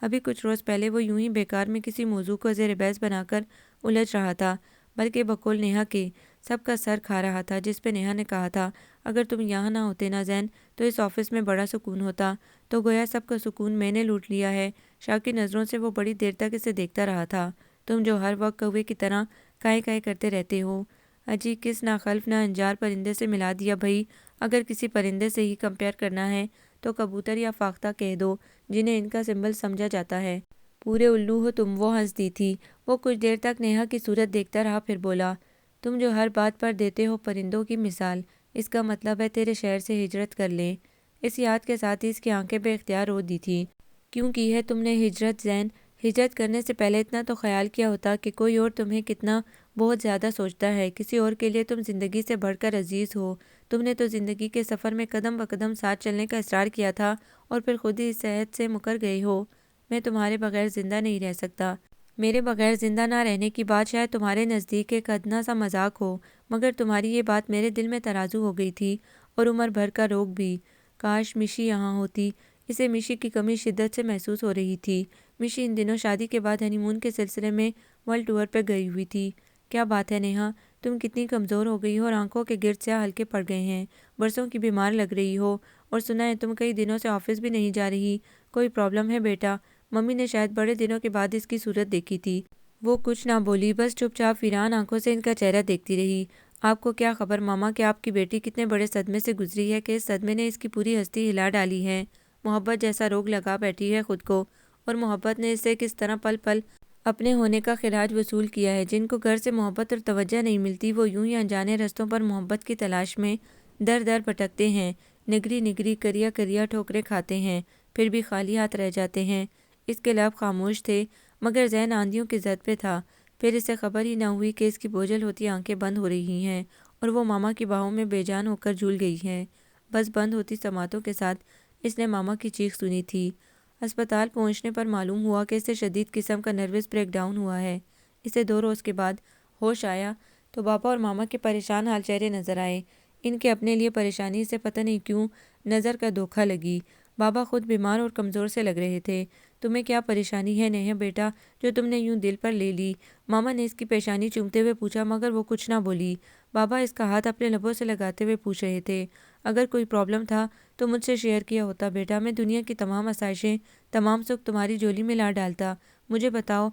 ابھی کچھ روز پہلے وہ یوں ہی بیکار میں کسی موضوع کو زیر بحث بنا کر الجھ رہا تھا، بلکہ بقول نیہا کے سب کا سر کھا رہا تھا، جس پہ نیہا نے کہا تھا، اگر تم یہاں نہ ہوتے نا زین تو اس آفس میں بڑا سکون ہوتا، تو گویا سب کا سکون میں نے لوٹ لیا ہے۔ شاکی نظروں سے وہ بڑی دیر تک اسے دیکھتا رہا تھا۔ تم جو ہر وقت کوے کی طرح کائیں کائیں کرتے رہتے ہو، اجی کس ناخلف نہ انجار پرندے سے ملا دیا بھئی۔ اگر کسی پرندے سے ہی کمپیئر کرنا ہے تو کبوتر یا فاختہ کہہ دو، جنہیں ان کا سمبل سمجھا جاتا ہے۔ پورے الو ہو تم۔ وہ ہنس دی تھی۔ وہ کچھ دیر تک نیہا کی صورت دیکھتا رہا، پھر بولا، تم جو ہر بات پر دیتے ہو پرندوں کی مثال، اس کا مطلب ہے تیرے شہر سے ہجرت کر لیں۔ اس یاد کے ساتھ ہی اس کی آنکھیں بے اختیار رو دی تھی۔ کیوں کی ہے تم نے ہجرت زین؟ ہجرت کرنے سے پہلے اتنا تو خیال کیا ہوتا کہ کوئی اور تمہیں کتنا بہت زیادہ سوچتا ہے، کسی اور کے لیے تم زندگی سے بڑھ کر عزیز ہو۔ تم نے تو زندگی کے سفر میں قدم بقدم ساتھ چلنے کا اصرار کیا تھا، اور پھر خود ہی اس عہد سے مکر گئے ہو، میں تمہارے بغیر زندہ نہیں رہ سکتا۔ میرے بغیر زندہ نہ رہنے کی بات شاید تمہارے نزدیک ایک ادنا سا مذاق ہو، مگر تمہاری یہ بات میرے دل میں ترازو ہو گئی تھی، اور عمر بھر کا روگ بھی۔ کاش مشی یہاں ہوتی۔ اسے مشی کی کمی شدت سے محسوس ہو رہی تھی۔ مشی ان دنوں شادی کے بعد ہنی مون کے سلسلے میں ورلڈ ٹور پہ گئی ہوئی تھی۔ کیا بات ہے نیہا، تم کتنی کمزور ہو گئی ہو اور آنکھوں کے گرد سیاہ ہلکے پڑ گئے ہیں، برسوں کی بیمار لگ رہی ہو، اور سنا ہے تم کئی دنوں سے آفس بھی نہیں جا رہی۔ کوئی پرابلم ہے بیٹا؟ ممی نے شاید بڑے دنوں کے بعد اس کی صورت دیکھی تھی۔ وہ کچھ نہ بولی، بس چپ چاپ ویران آنکھوں سے ان کا چہرہ دیکھتی رہی۔ آپ کو کیا خبر ماما کہ آپ کی بیٹی کتنے بڑے صدمے سے گزری ہے کہ اس صدمے نے اس کی پوری ہستی ہلا ڈالی ہے۔ محبت جیسا روگ لگا بیٹھی ہے خود کو، اور محبت نے اسے کس طرح پل پل اپنے ہونے کا خراج وصول کیا ہے۔ جن کو گھر سے محبت اور توجہ نہیں ملتی، وہ یوں ہی انجانے رستوں پر محبت کی تلاش میں در در بھٹکتے ہیں، نگری نگری کریا کریا ٹھوکریں کھاتے ہیں، پھر بھی خالی ہاتھ رہ جاتے ہیں۔ اس کے لب خاموش تھے مگر ذہن آندھیوں کی زد پہ تھا۔ پھر اسے خبر ہی نہ ہوئی کہ اس کی بوجھل ہوتی آنکھیں بند ہو رہی ہیں اور وہ ماما کی باہوں میں بے جان ہو کر جھول گئی ہے۔ بس بند ہوتی سماعتوں کے ساتھ اس نے ماما کی چیخ سنی تھی۔ اسپتال پہنچنے پر معلوم ہوا کہ اسے شدید قسم کا نروس بریک ڈاؤن ہوا ہے۔ اسے 2 روز کے بعد ہوش آیا تو بابا اور ماما کے پریشان حال چہرے نظر آئے۔ ان کے اپنے لیے پریشانی سے پتہ نہیں کیوں نظر کا دھوکہ لگی۔ بابا خود بیمار اور کمزور سے لگ رہے تھے۔ تمہیں کیا پریشانی ہے نیہا بیٹا جو تم نے یوں دل پر لے لی؟ ماما نے اس کی پیشانی چومتے ہوئے پوچھا مگر وہ کچھ نہ بولی۔ بابا اس کا ہاتھ اپنے لبوں سے لگاتے ہوئے پوچھ رہے تھے، اگر کوئی پرابلم تھا تو مجھ سے شیئر کیا ہوتا بیٹا، میں دنیا کی تمام آسائشیں تمام سکھ تمہاری جولی میں لا ڈالتا۔ مجھے بتاؤ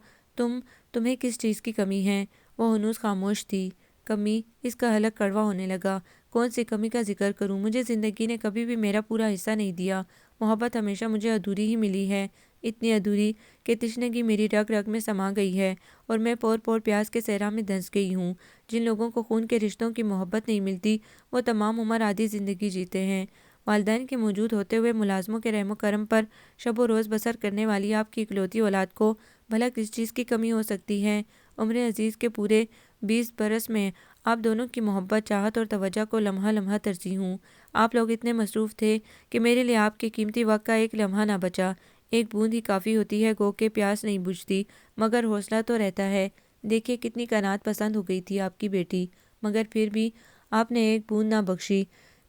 تمہیں کس چیز کی کمی ہے؟ وہ ہنوز خاموش تھی۔ کمی؟ اس کا حلق کڑوا ہونے لگا۔ کون سی کمی کا ذکر کروں؟ مجھے زندگی نے کبھی بھی میرا پورا حصہ نہیں دیا۔ محبت ہمیشہ مجھے ادھوری ہی ملی ہے، اتنی ادھوری کہ تشنگی میری رگ رگ میں سما گئی ہے اور میں پور پور پیاس کے صحرا میں دھنس گئی ہوں۔ جن لوگوں کو خون کے رشتوں کی محبت نہیں ملتی وہ تمام عمر آدھی زندگی جیتے ہیں۔ والدین کے موجود ہوتے ہوئے ملازموں کے رحم و کرم پر شب و روز بسر کرنے والی آپ کی اکلوتی اولاد کو بھلا کس چیز کی کمی ہو سکتی ہے؟ عمر عزیز کے پورے 20 برس میں آپ دونوں کی محبت، چاہت اور توجہ کو لمحہ لمحہ ترسی ہوں۔ آپ لوگ اتنے مصروف تھے کہ میرے لیے آپ کے قیمتی وقت کا ایک لمحہ نہ بچا۔ ایک بوند ہی کافی ہوتی ہے، گو کہ پیاس نہیں بجھتی مگر حوصلہ تو رہتا ہے۔ دیکھیے کتنی قناعت پسند ہو گئی تھی آپ کی بیٹی، مگر پھر بھی آپ نے ایک بوند نہ بخشی۔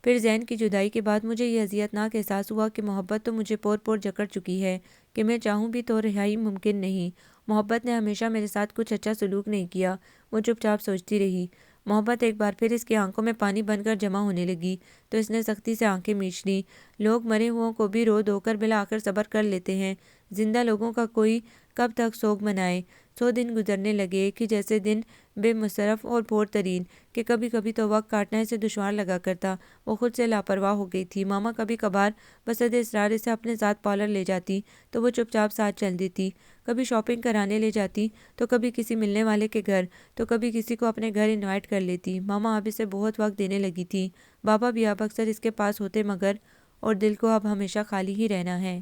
پھر زین کی جدائی کے بعد مجھے یہ اذیت ناک احساس ہوا کہ محبت تو مجھے پور پور جکڑ چکی ہے کہ میں چاہوں بھی تو رہائی ممکن نہیں۔ محبت نے ہمیشہ میرے ساتھ کچھ اچھا سلوک نہیں کیا۔ وہ چپ چاپ سوچتی رہی۔ محبت ایک بار پھر اس کی آنکھوں میں پانی بن کر جمع ہونے لگی تو اس نے سختی سے آنکھیں مینچ لیں۔ لوگ مرے ہوں کو بھی رو دھو کر بالآخر صبر کر لیتے ہیں، زندہ لوگوں کا کوئی کب تک سوگ منائے؟ 100 دن گزرنے لگے، ایک ہی جیسے دن، بے مصرف اور بور ترین کہ کبھی کبھی تو وقت کاٹنا اسے دشوار لگا کرتا۔ وہ خود سے لاپرواہ ہو گئی تھی۔ ماما کبھی کبھار بصد اصرار اسے اپنے ساتھ پارلر لے جاتی تو وہ چپ چاپ ساتھ چل دیتی، کبھی شاپنگ کرانے لے جاتی تو کبھی کسی ملنے والے کے گھر تو کبھی کسی کو اپنے گھر انوائٹ کر لیتی۔ ماما اب اسے بہت وقت دینے لگی تھی۔ بابا بھی اب اکثر اس کے پاس ہوتے مگر اور دل کو اب ہمیشہ خالی ہی رہنا ہے۔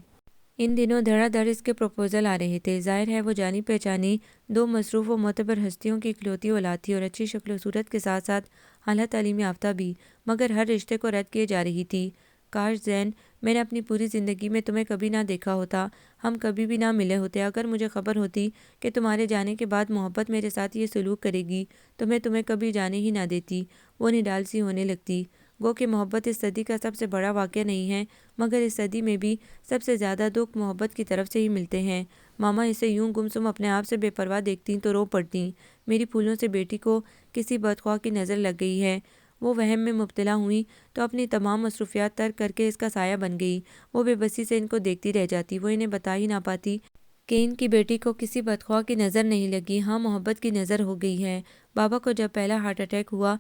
ان دنوں دھڑا دھڑ اس کے پروپوزل آ رہے تھے۔ ظاہر ہے وہ جانی پہچانی 2 مصروف و معتبر ہستیوں کی اکلوتی اولاد تھی اور اچھی شکل و صورت کے ساتھ ساتھ اعلیٰ تعلیم یافتہ بھی، مگر ہر رشتے کو رد کیے جا رہی تھی۔ کاش زین، میں نے اپنی پوری زندگی میں تمہیں کبھی نہ دیکھا ہوتا، ہم کبھی بھی نہ ملے ہوتے۔ اگر مجھے خبر ہوتی کہ تمہارے جانے کے بعد محبت میرے ساتھ یہ سلوک کرے گی تو میں تمہیں کبھی جانے ہی نہ دیتی۔ وہ نڈال سی ہونے لگتی۔ گو کہ محبت اس صدی کا سب سے بڑا واقعہ نہیں ہے مگر اس صدی میں بھی سب سے زیادہ دکھ محبت کی طرف سے ہی ملتے ہیں۔ ماما اسے یوں گمسم اپنے آپ سے بے پرواہ دیکھتیں تو رو پڑتیں۔ میری پھولوں سے بیٹی کو کسی بدخواہ کی نظر لگ گئی ہے۔ وہ وہم میں مبتلا ہوئیں تو اپنی تمام مصروفیات ترک کر کے اس کا سایہ بن گئی۔ وہ بے بسی سے ان کو دیکھتی رہ جاتی۔ وہ انہیں بتا ہی نہ پاتی کہ ان کی بیٹی کو کسی بدخواہ کی نظر نہیں لگی، ہاں محبت کی نظر ہو گئی ہے۔ بابا کو جب پہلا ہارٹ اٹیک ہوا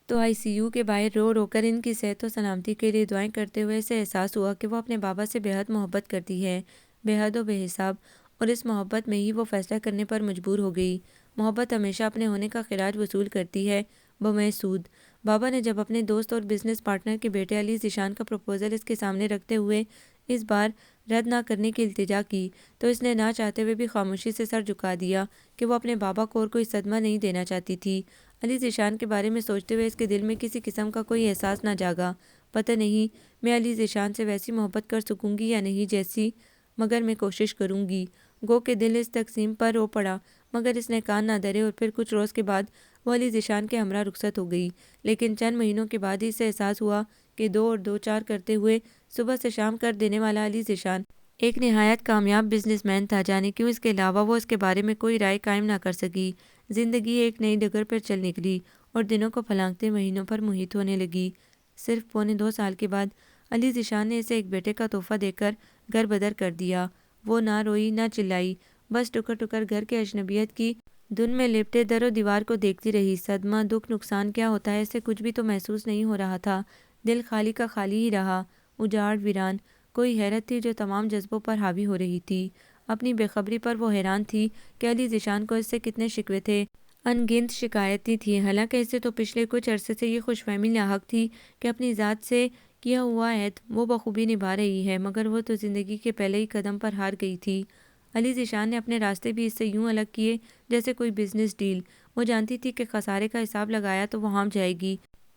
تو ICU کے باہر رو رو کر ان کی صحت و سلامتی کے لیے دعائیں کرتے ہوئے اسے احساس ہوا کہ وہ اپنے بابا سے بے حد محبت کرتی ہے، بے حد و بے حساب، اور اس محبت میں ہی وہ فیصلہ کرنے پر مجبور ہو گئی۔ محبت ہمیشہ اپنے ہونے کا خراج وصول کرتی ہے بمحض سود۔ بابا نے جب اپنے دوست اور بزنس پارٹنر کے بیٹے علی ذیشان کا پروپوزل اس کے سامنے رکھتے ہوئے اس بار رد نہ کرنے کی التجا کی تو اس نے نہ چاہتے ہوئے بھی خاموشی سے سر جھکا دیا کہ وہ اپنے بابا کو اور کوئی صدمہ نہیں دینا چاہتی تھی۔ علی ذیشان کے بارے میں سوچتے ہوئے اس کے دل میں کسی قسم کا کوئی احساس نہ جاگا۔ پتہ نہیں میں علی ذیشان سے ویسی محبت کر سکوں گی یا نہیں جیسی، مگر میں کوشش کروں گی۔ گو کہ دل اس تقسیم پر رو پڑا مگر اس نے کان نہ دھرے اور پھر کچھ روز کے بعد وہ علی ذیشان کے ہمراہ رخصت ہو گئی۔ لیکن چند مہینوں کے بعد ہی اسے احساس ہوا کہ 2 اور 2 4 کرتے ہوئے صبح سے شام کر دینے والا علی ذیشان ایک نہایت کامیاب بزنس مین تھا، جانے کیوں اس کے علاوہ وہ اس کے بارے میں کوئی رائے قائم نہ کر سکی۔ زندگی ایک نئی ڈگر پر چل نکلی اور دنوں کو پھلانگتے مہینوں پر محیط ہونے لگی۔ صرف پونے 2 سال کے بعد علی ذیشان نے اسے ایک بیٹے کا تحفہ دے کر گھر بدر کر دیا۔ وہ نہ روئی نہ چلائی، بس ٹکر ٹکر گھر کے اجنبیت کی دھن میں لپٹے در و دیوار کو دیکھتی رہی۔ صدمہ، دکھ، نقصان کیا ہوتا ہے اسے کچھ بھی تو محسوس نہیں ہو رہا تھا۔ دل خالی کا خالی ہی رہا، اجاڑ، ویران۔ کوئی حیرت تھی جو تمام جذبوں پر حاوی ہو رہی تھی۔ اپنی بے خبری پر وہ حیران تھی کہ علی ذیشان کو اس سے کتنے شکوے تھے، ان گنت شکایتیں تھیں۔ حالانکہ اسے تو پچھلے کچھ عرصے سے یہ خوش فہمی لاحق تھی کہ اپنی ذات سے کیا ہوا عہد وہ بخوبی نبھا رہی ہے، مگر وہ تو زندگی کے پہلے ہی قدم پر ہار گئی تھی۔ علی ذیشان نے اپنے راستے بھی اس سے یوں الگ کیے جیسے کوئی بزنس ڈیل۔ وہ جانتی تھی کہ خسارے کا حساب لگایا تو وہ ہانپ جائے گی،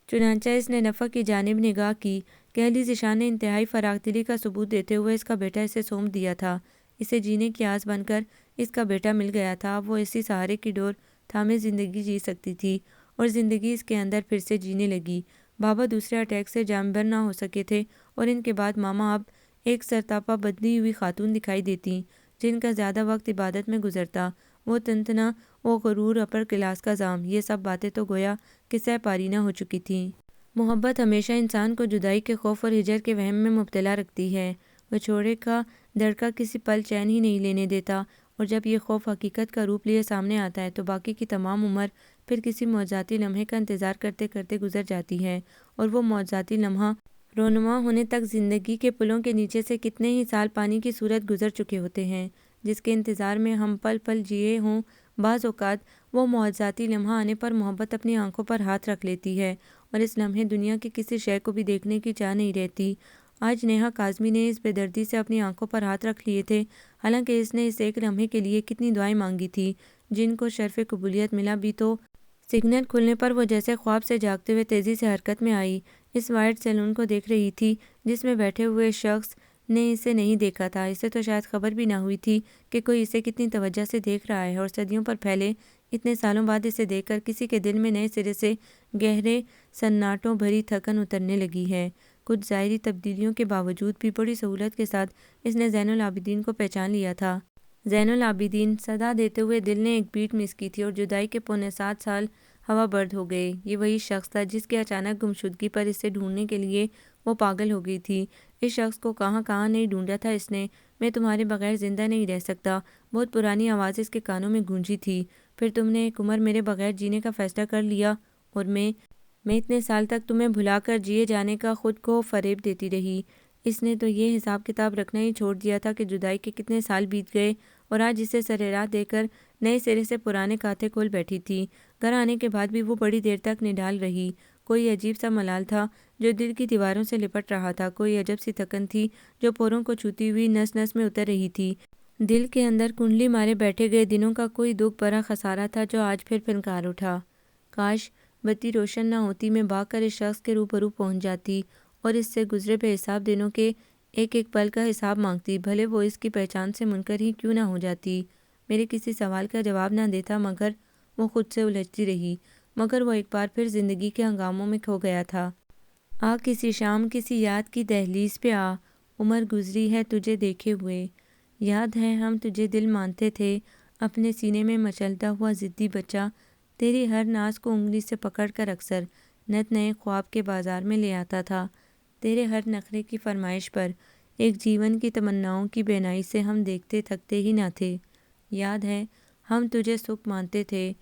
چنانچہ اس نے نفع کی جانب نگاہ کی کہ علی ذیشان نے انتہائی فراخ دلی کا ثبوت دیتے ہوئے اس کا بیٹا اسے سونپ دیا تھا۔ اسے جینے کی آس بن کر اس کا بیٹا مل گیا تھا۔ اب وہ اسی سہارے کی ڈور تھامے زندگی جی سکتی تھی اور زندگی اس کے اندر پھر سے جینے لگی۔ بابا دوسرے اٹیک سے جانبر نہ ہو سکے تھے اور ان کے بعد ماما اب ایک سرتاپا بدلی ہوئی خاتون دکھائی دیتی جن کا زیادہ وقت عبادت میں گزرتا۔ وہ تنتنا، وہ غرور، اپر کلاس کا زام، یہ سب باتیں تو گویا کہ سہ پاری نہ ہو چکی تھیں۔ محبت ہمیشہ انسان کو جدائی کے خوف اور ہجر کے وہم میں مبتلا رکھتی ہے۔ وچھوڑے کا دڑکا کسی پل چین ہی نہیں لینے دیتا، اور جب یہ خوف حقیقت کا روپ لیے سامنے آتا ہے تو باقی کی تمام عمر پھر کسی معجزاتی لمحے کا انتظار کرتے کرتے گزر جاتی ہے، اور وہ معجزاتی لمحہ رونما ہونے تک زندگی کے پلوں کے نیچے سے کتنے ہی سال پانی کی صورت گزر چکے ہوتے ہیں، جس کے انتظار میں ہم پل پل جیے ہوں۔ بعض اوقات وہ معجزاتی لمحہ آنے پر محبت اپنی آنکھوں پر ہاتھ رکھ لیتی ہے اور اس لمحے دنیا کی کسی شے کو بھی دیکھنے کی چاہ نہیں رہتی۔ آج نیہا کاظمی نے اس بے دردی سے اپنی آنکھوں پر ہاتھ رکھ لیے تھے، حالانکہ اس نے اس ایک لمحے کے لیے کتنی دعائیں مانگی تھی، جن کو شرف قبولیت ملا بھی تو۔ سگنل کھلنے پر وہ جیسے خواب سے جاگتے ہوئے تیزی سے حرکت میں آئی، اس وائٹ سیلون کو دیکھ رہی تھی جس میں بیٹھے ہوئے شخص نے اسے نہیں دیکھا تھا۔ اسے تو شاید خبر بھی نہ ہوئی تھی کہ کوئی اسے کتنی توجہ سے دیکھ رہا ہے، اور صدیوں پر پھیلے اتنے سالوں بعد اسے دیکھ کر کسی کے دل میں نئے سرے سے گہرے سناٹوں بھری تھکن اترنے لگی ہے۔ کچھ ظاہری تبدیلیوں کے باوجود بھی بڑی سہولت کے ساتھ اس نے زین العابدین کو پہچان لیا تھا۔ زین العابدین! صدا دیتے ہوئے دل نے ایک بیٹ مس کی تھی اور جدائی کے پونے 7 سال ہوا برد ہو گئے۔ یہ وہی شخص تھا جس کے اچانک گمشدگی پر اسے ڈھونڈنے کے لیے وہ پاگل ہو گئی تھی۔ اس شخص کو کہاں کہاں نہیں ڈھونڈا تھا اس نے۔ میں تمہارے بغیر زندہ نہیں رہ سکتا، بہت پرانی آواز اس کے کانوں میں گونجی تھی۔ پھر تم نے ایک عمر میرے بغیر جینے کا فیصلہ کر لیا، اور میں اتنے سال تک تمہیں بھلا کر جیے جانے کا خود کو فریب دیتی رہی۔ اس نے تو یہ حساب کتاب رکھنا ہی چھوڑ دیا تھا کہ جدائی کے کتنے سال بیت گئے، اور آج اسے سر راہ دے کر نئے سرے سے پرانے کھاتے کھول بیٹھی تھی۔ گھر آنے کے بعد بھی وہ بڑی دیر تک نڈال رہی۔ کوئی عجیب سا ملال تھا جو دل کی دیواروں سے لپٹ رہا تھا، کوئی عجب سی تھکن تھی جو پوروں کو چھوتی ہوئی نس نس میں اتر رہی تھی۔ دل کے اندر کنڈلی مارے بیٹھے گئے دنوں کا کوئی دکھ بھرا خسارہ تھا جو آج پھر پھنکار اٹھا۔ کاش بتی روشن نہ ہوتی، میں بھاگ کر اس شخص کے روبرو پہنچ جاتی اور اس سے گزرے بے حساب دنوں کے ایک ایک پل کا حساب مانگتی، بھلے وہ اس کی پہچان سے منکر ہی کیوں نہ ہو جاتی۔ میرے کسی سوال کا جواب نہ دیتا، مگر وہ خود سے الجھتی رہی، مگر وہ ایک بار پھر زندگی کے ہنگاموں میں کھو گیا تھا۔ آ کسی شام کسی یاد کی دہلیز پہ آ، عمر گزری ہے تجھے دیکھے ہوئے، یاد ہے ہم تجھے دل مانتے تھے، اپنے سینے میں مچلتا ہوا ضدی بچہ، تیری ہر ناز کو انگلی سے پکڑ کر اکثر نت نئے خواب کے بازار میں لے آتا تھا، تیرے ہر نخرے کی فرمائش پر ایک جیون کی تمناؤں کی بینائی سے ہم دیکھتے تھکتے ہی نہ تھے، یاد ہے ہم تجھے سکھ مانتے تھے،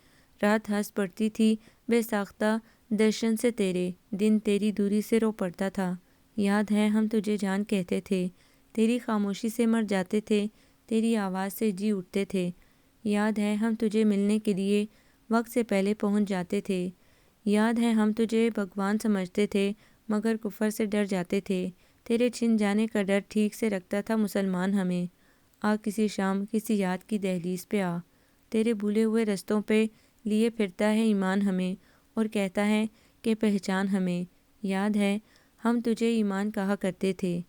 رات ہنس پڑتی تھی بے ساختہ درشن سے تیرے، دن تیری دوری سے رو پڑتا تھا، یاد ہے ہم تجھے جان کہتے تھے، تیری خاموشی سے مر جاتے تھے، تیری آواز سے جی اٹھتے تھے، یاد ہے ہم تجھے ملنے کے لیے وقت سے پہلے پہنچ جاتے تھے، یاد ہے ہم تجھے بھگوان سمجھتے تھے مگر کفر سے ڈر جاتے تھے، تیرے چھن جانے کا ڈر ٹھیک سے رکھتا تھا مسلمان ہمیں، آ کسی شام کسی یاد کی دہلیز پہ آ، تیرے بھولے ہوئے رستوں پہ لیے پھرتا ہے ایمان ہمیں اور کہتا ہے کہ پہچان ہمیں، یاد ہے ہم تجھے ایمان کہا کرتے تھے۔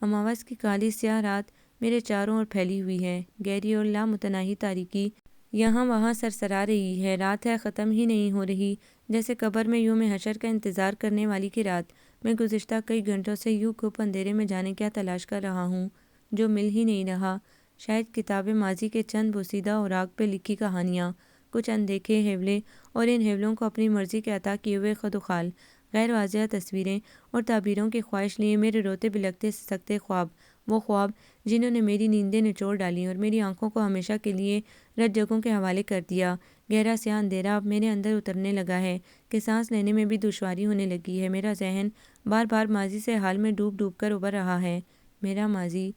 اماوس کی کالی سیاہ رات میرے چاروں اور پھیلی ہوئی ہے، گہری اور لامتناہی تاریکی یہاں وہاں سرسرا رہی ہے، رات ہے ختم ہی نہیں ہو رہی، جیسے قبر میں یوم حشر کا انتظار کرنے والی کی رات۔ میں گزشتہ کئی گھنٹوں سے یوں گھپ اندھیرے میں جانے کیا تلاش کر رہا ہوں جو مل ہی نہیں رہا، شاید کتاب ماضی کے چند بوسیدہ اوراق پہ لکھی کہانیاں، کچھ اندیکھے حیولے، اور ان حیولوں کو اپنی مرضی کے عطا کیے ہوئے خد و خال غیر واضح تصویریں اور تعبیروں کی خواہش لیے میرے روتے بلکتے سسکتے خواب، وہ خواب جنہوں نے میری نیندیں نچوڑ ڈالیں اور میری آنکھوں کو ہمیشہ کے لیے رت جگہوں کے حوالے کر دیا۔ گہرا سیاہ اندھیرا اب میرے اندر اترنے لگا ہے کہ سانس لینے میں بھی دشواری ہونے لگی ہے، میرا ذہن بار بار ماضی سے حال میں ڈوب ڈوب کر ابھر رہا ہے، میرا ماضی،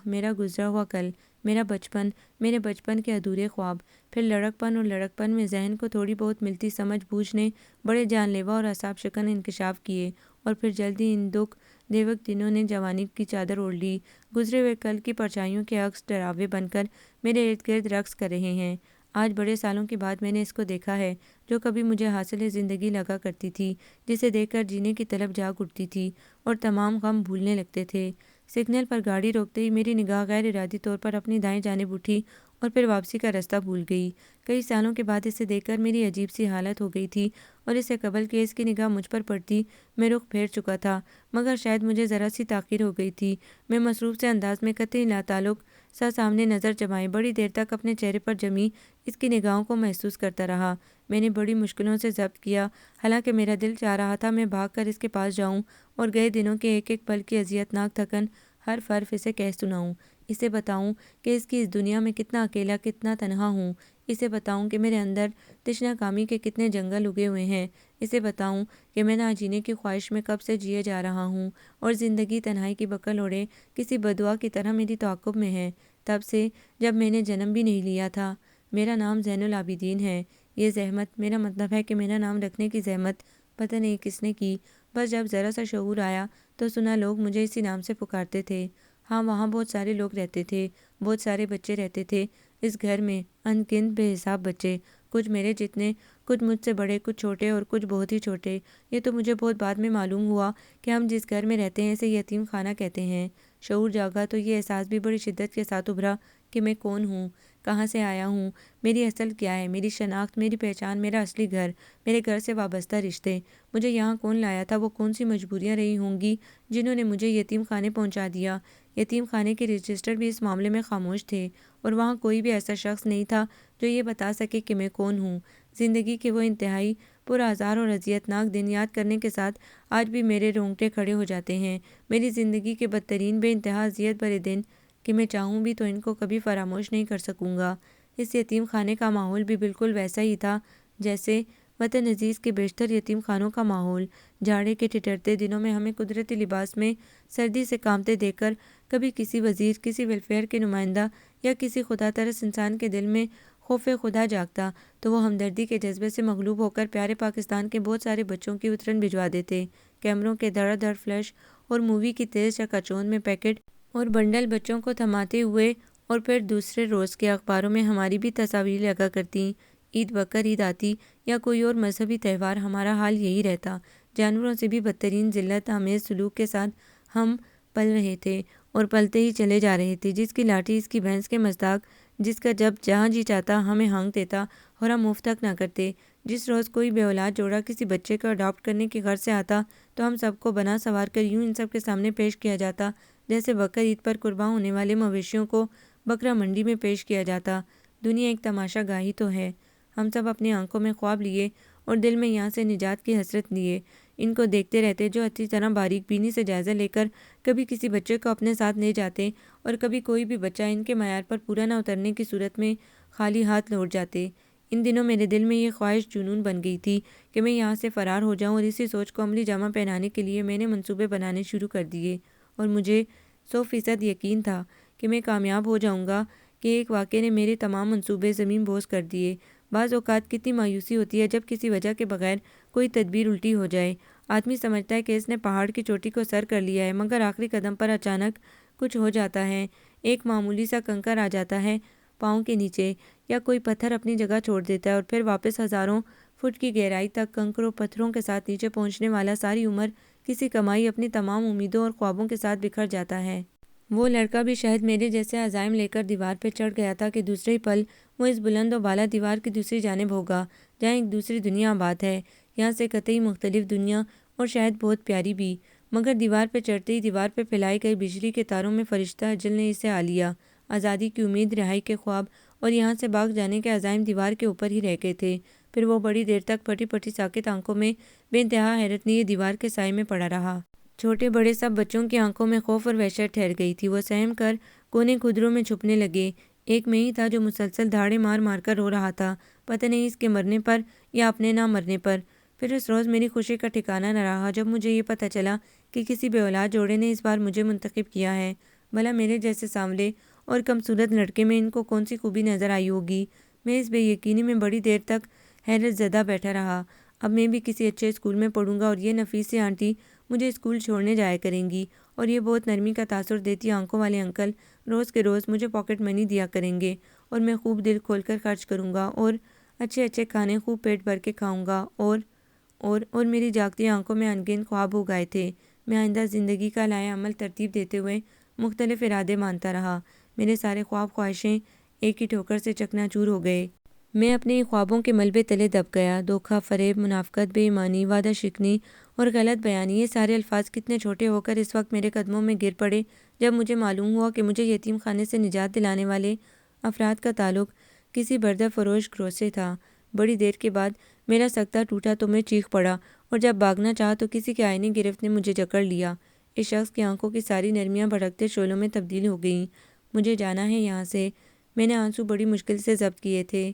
میرا گزرا ہوا کل، میرا بچپن، میرے بچپن کے ادھورے خواب، پھر لڑکپن اور لڑکپن میں ذہن کو تھوڑی بہت ملتی سمجھ بوجھ نے بڑے جان لیوا اور اعصاب شکن انکشاف کیے، اور پھر جلدی ان دکھ دیوک دنوں نے جوانی کی چادر اوڑھ لی، گزرے ہوئے کل کی پرچھائیوں کے عکس ڈراوے بن کر میرے ارد گرد رقص کر رہے ہیں۔ آج بڑے سالوں کے بعد میں نے اس کو دیکھا ہے جو کبھی مجھے حاصل زندگی لگا کرتی تھی، جسے دیکھ کر جینے کی طلب جاگ اٹھتی تھی اور تمام غم بھولنے لگتے تھے۔ سگنل پر گاڑی روکتے ہی میری نگاہ غیر ارادی طور پر اپنی دائیں جانب اٹھی اور پھر واپسی کا راستہ بھول گئی۔ کئی سالوں کے بعد اسے دیکھ کر میری عجیب سی حالت ہو گئی تھی اور اس سے قبل کہ اس کی نگاہ مجھ پر پڑتی میں رخ پھیر چکا تھا، مگر شاید مجھے ذرا سی تاخیر ہو گئی تھی۔ میں مصروف سے انداز میں قطعی لاتعلق سا سامنے نظر جمائے بڑی دیر تک اپنے چہرے پر جمی اس کی نگاہوں کو محسوس کرتا رہا۔ میں نے بڑی مشکلوں سے ضبط کیا، حالانکہ میرا دل چاہ رہا تھا میں بھاگ کر اس کے پاس جاؤں اور گئے دنوں کے ایک ایک پل کی اذیت ناک تھکن ہر حرف اسے کہہ سناؤں، اسے بتاؤں کہ اس کی اس دنیا میں کتنا اکیلا، کتنا تنہا ہوں، اسے بتاؤں کہ میرے اندر تشنہ کامی کے کتنے جنگل اگے ہوئے ہیں، اسے بتاؤں کہ میں نہ جینے کی خواہش میں کب سے جیے جا رہا ہوں اور زندگی تنہائی کی بکل اوڑھے کسی بدعا کی طرح میری تعاقب میں ہے، تب سے جب میں نے جنم بھی نہیں لیا تھا۔ میرا نام زین العابدین ہے۔ یہ زحمت، میرا مطلب ہے کہ میرا نام رکھنے کی زحمت پتہ نہیں کس نے کی، بس جب ذرا سا شعور آیا تو سنا لوگ مجھے اسی نام سے پکارتے تھے۔ ہاں، وہاں بہت سارے لوگ رہتے تھے، بہت سارے بچے رہتے تھے اس گھر میں، ان گنت بے حساب بچے، کچھ میرے جتنے، کچھ مجھ سے بڑے، کچھ چھوٹے اور کچھ بہت ہی چھوٹے۔ یہ تو مجھے بہت بعد میں معلوم ہوا کہ ہم جس گھر میں رہتے ہیں اسے یتیم خانہ کہتے ہیں۔ شعور جاگا تو یہ احساس بھی بڑی شدت کے ساتھ ابھرا کہ میں کون ہوں، کہاں سے آیا ہوں، میری اصل کیا ہے، میری شناخت، میری پہچان، میرا اصلی گھر، میرے گھر سے وابستہ رشتے، مجھے یہاں کون لایا تھا، وہ کون سی مجبوریاں رہی ہوں گی جنہوں نے مجھے یتیم خانے پہنچا دیا۔ یتیم خانے کے رجسٹر بھی اس معاملے میں خاموش تھے اور وہاں کوئی بھی ایسا شخص نہیں تھا جو یہ بتا سکے کہ میں کون ہوں۔ زندگی کے وہ انتہائی پرآزار اور اذیت ناک دن یاد کرنے کے ساتھ آج بھی میرے رونگٹے کھڑے ہو جاتے ہیں۔ میری زندگی کے بدترین بے انتہا اذیت بھرے دن کہ میں چاہوں بھی تو ان کو کبھی فراموش نہیں کر سکوں گا۔ اس یتیم خانے کا ماحول بھی بالکل ویسا ہی تھا جیسے وطن عزیز کے بیشتر یتیم خانوں کا ماحول۔ جاڑے کے ٹھٹھرتے دنوں میں ہمیں قدرتی لباس میں سردی سے کانپتے دیکھ کر کبھی کسی وزیر، کسی ویلفیئر کے نمائندہ یا کسی خدا ترس انسان کے دل میں خوف خدا جاگتا تو وہ ہمدردی کے جذبے سے مغلوب ہو کر پیارے پاکستان کے بہت سارے بچوں کی اترن بھجوا دیتے۔ کیمروں کے دھڑ دھڑ فلیش اور مووی کی تیز چکا چوند میں پیکٹ اور بنڈل بچوں کو تھماتے ہوئے اور پھر دوسرے روز کے اخباروں میں ہماری بھی تصاویر لگا کرتیں۔ عید بقر عید آتی یا کوئی اور مذہبی تہوار ہمارا حال یہی رہتا۔ جانوروں سے بھی بدترین ذلت آمیز سلوک کے ساتھ ہم پل رہے تھے اور پلتے ہی چلے جا رہے تھے۔ جس کی لاٹھی اس کی بھینس کے مزداق، جس کا جب جہاں جی چاہتا ہمیں ہانک دیتا اور ہم مفت تک نہ کرتے۔ جس روز کوئی بے اولاد جوڑا کسی بچے کو اڈاپٹ کرنے کی غرض سے آتا تو ہم سب کو بنا سنوار کر یوں ان سب کے سامنے پیش کیا جاتا جیسے بقر عید پر قرباں ہونے والے مویشیوں کو بکرا منڈی میں پیش کیا جاتا۔ دنیا ایک تماشا گاہی تو ہے۔ ہم سب اپنی آنکھوں میں خواب لیے اور دل میں یہاں سے نجات کی حسرت لیے، ان کو دیکھتے رہتے جو اچھی طرح باریک بینی سے جائزہ لے کر کبھی کسی بچے کو اپنے ساتھ لے جاتے اور کبھی کوئی بھی بچہ ان کے معیار پر پورا نہ اترنے کی صورت میں خالی ہاتھ لوٹ جاتے۔ ان دنوں میرے دل میں یہ خواہش جنون بن گئی تھی کہ میں یہاں سے فرار ہو جاؤں اور اسی سوچ کو عملی جامہ پہنانے کے لیے میں نے منصوبے بنانے شروع کر دیے اور مجھے 100% یقین تھا کہ میں کامیاب ہو جاؤں گا کہ ایک واقعے نے میرے تمام منصوبے زمین بوس کر دیے۔ بعض اوقات کتنی مایوسی ہوتی ہے جب کسی وجہ کے بغیر کوئی تدبیر الٹی ہو جائے۔ آدمی سمجھتا ہے کہ اس نے پہاڑ کی چوٹی کو سر کر لیا ہے، مگر آخری قدم پر اچانک کچھ ہو جاتا ہے۔ ایک معمولی سا کنکر آ جاتا ہے پاؤں کے نیچے یا کوئی پتھر اپنی جگہ چھوڑ دیتا ہے اور پھر واپس ہزاروں فٹ کی گہرائی تک کنکروں پتھروں کے ساتھ نیچے پہنچنے والا ساری عمر کسی کمائی اپنی تمام امیدوں اور خوابوں کے ساتھ بکھر جاتا ہے۔ وہ لڑکا بھی شاید میرے جیسے عزائم لے کر دیوار پہ چڑھ گیا تھا کہ دوسرے ہی پل وہ اس بلند و بالا دیوار کی دوسری جانب ہوگا جہاں ایک دوسری دنیا آباد ہے، یہاں سے قطعی مختلف دنیا اور شاید بہت پیاری بھی۔ مگر دیوار پہ چڑھتے ہی دیوار پہ پھیلائی گئی بجلی کے تاروں میں فرشتہ اجل نے اسے آ لیا۔ آزادی کی امید، رہائی کے خواب اور یہاں سے بھاگ جانے کے عزائم دیوار کے اوپر ہی رہ گئے تھے۔ پھر وہ بڑی دیر تک پھٹی پھٹی ساکت آنکھوں میں بے انتہا حیرت لیے دیوار کے سائے میں پڑا رہا۔ چھوٹے بڑے سب بچوں کی آنکھوں میں خوف اور وحشت ٹھہر گئی تھی۔ وہ سہم کر کونے کھدروں میں چھپنے لگے۔ ایک میں ہی تھا جو مسلسل دھاڑے مار مار کر رو رہا تھا، پتہ نہیں اس کے مرنے پر یا اپنے نہ مرنے پر۔ پھر اس روز میری خوشی کا ٹھکانہ نہ رہا جب مجھے یہ پتہ چلا کہ کسی بے اولاد جوڑے نے اس بار مجھے منتخب کیا ہے۔ بھلا میرے جیسے سانولے اور کم صورت لڑکے میں ان کو کون سی خوبی نظر آئی ہوگی؟ میں اس بے یقینی میں بڑی دیر تک حیرت زدہ بیٹھا رہا۔ اب میں بھی کسی اچھے اسکول میں پڑھوں گا اور یہ نفیس سی آنٹی مجھے اسکول چھوڑنے جایا کریں گی، اور یہ بہت نرمی کا تاثر دیتی آنکھوں والے انکل روز کے روز مجھے پاکٹ منی دیا کریں گے، اور میں خوب دل کھول کر خرچ کروں گا، اور اچھے اچھے کھانے خوب پیٹ بھر کے کھاؤں گا، اور میری جاگتی آنکھوں میں انگن خواب ہو گئے تھے۔ میں آئندہ زندگی کا لائحہ عمل ترتیب دیتے ہوئے مختلف ارادے مانتا رہا۔ میرے سارے خواب خواہشیں ایک ہی ٹھوکر سے چکنا چور ہو گئے۔ میں اپنے خوابوں کے ملبے تلے دب گیا۔ دھوکہ، فریب، منافقت، بے ایمانی، وعدہ شکنی اور غلط بیانی، یہ سارے الفاظ کتنے چھوٹے ہو کر اس وقت میرے قدموں میں گر پڑے جب مجھے معلوم ہوا کہ مجھے یتیم خانے سے نجات دلانے والے افراد کا تعلق کسی بردہ فروش گروہ سے تھا۔ بڑی دیر کے بعد میرا سکتہ ٹوٹا تو میں چیخ پڑا، اور جب بھاگنا چاہا تو کسی کے آئینی گرفت نے مجھے جکڑ لیا۔ اس شخص کی آنکھوں کی ساری نرمیاں بھڑکتے شعلوں میں تبدیل ہو گئیں۔ مجھے جانا ہے یہاں سے۔ میں نے آنسو بڑی مشکل سے ضبط کیے تھے۔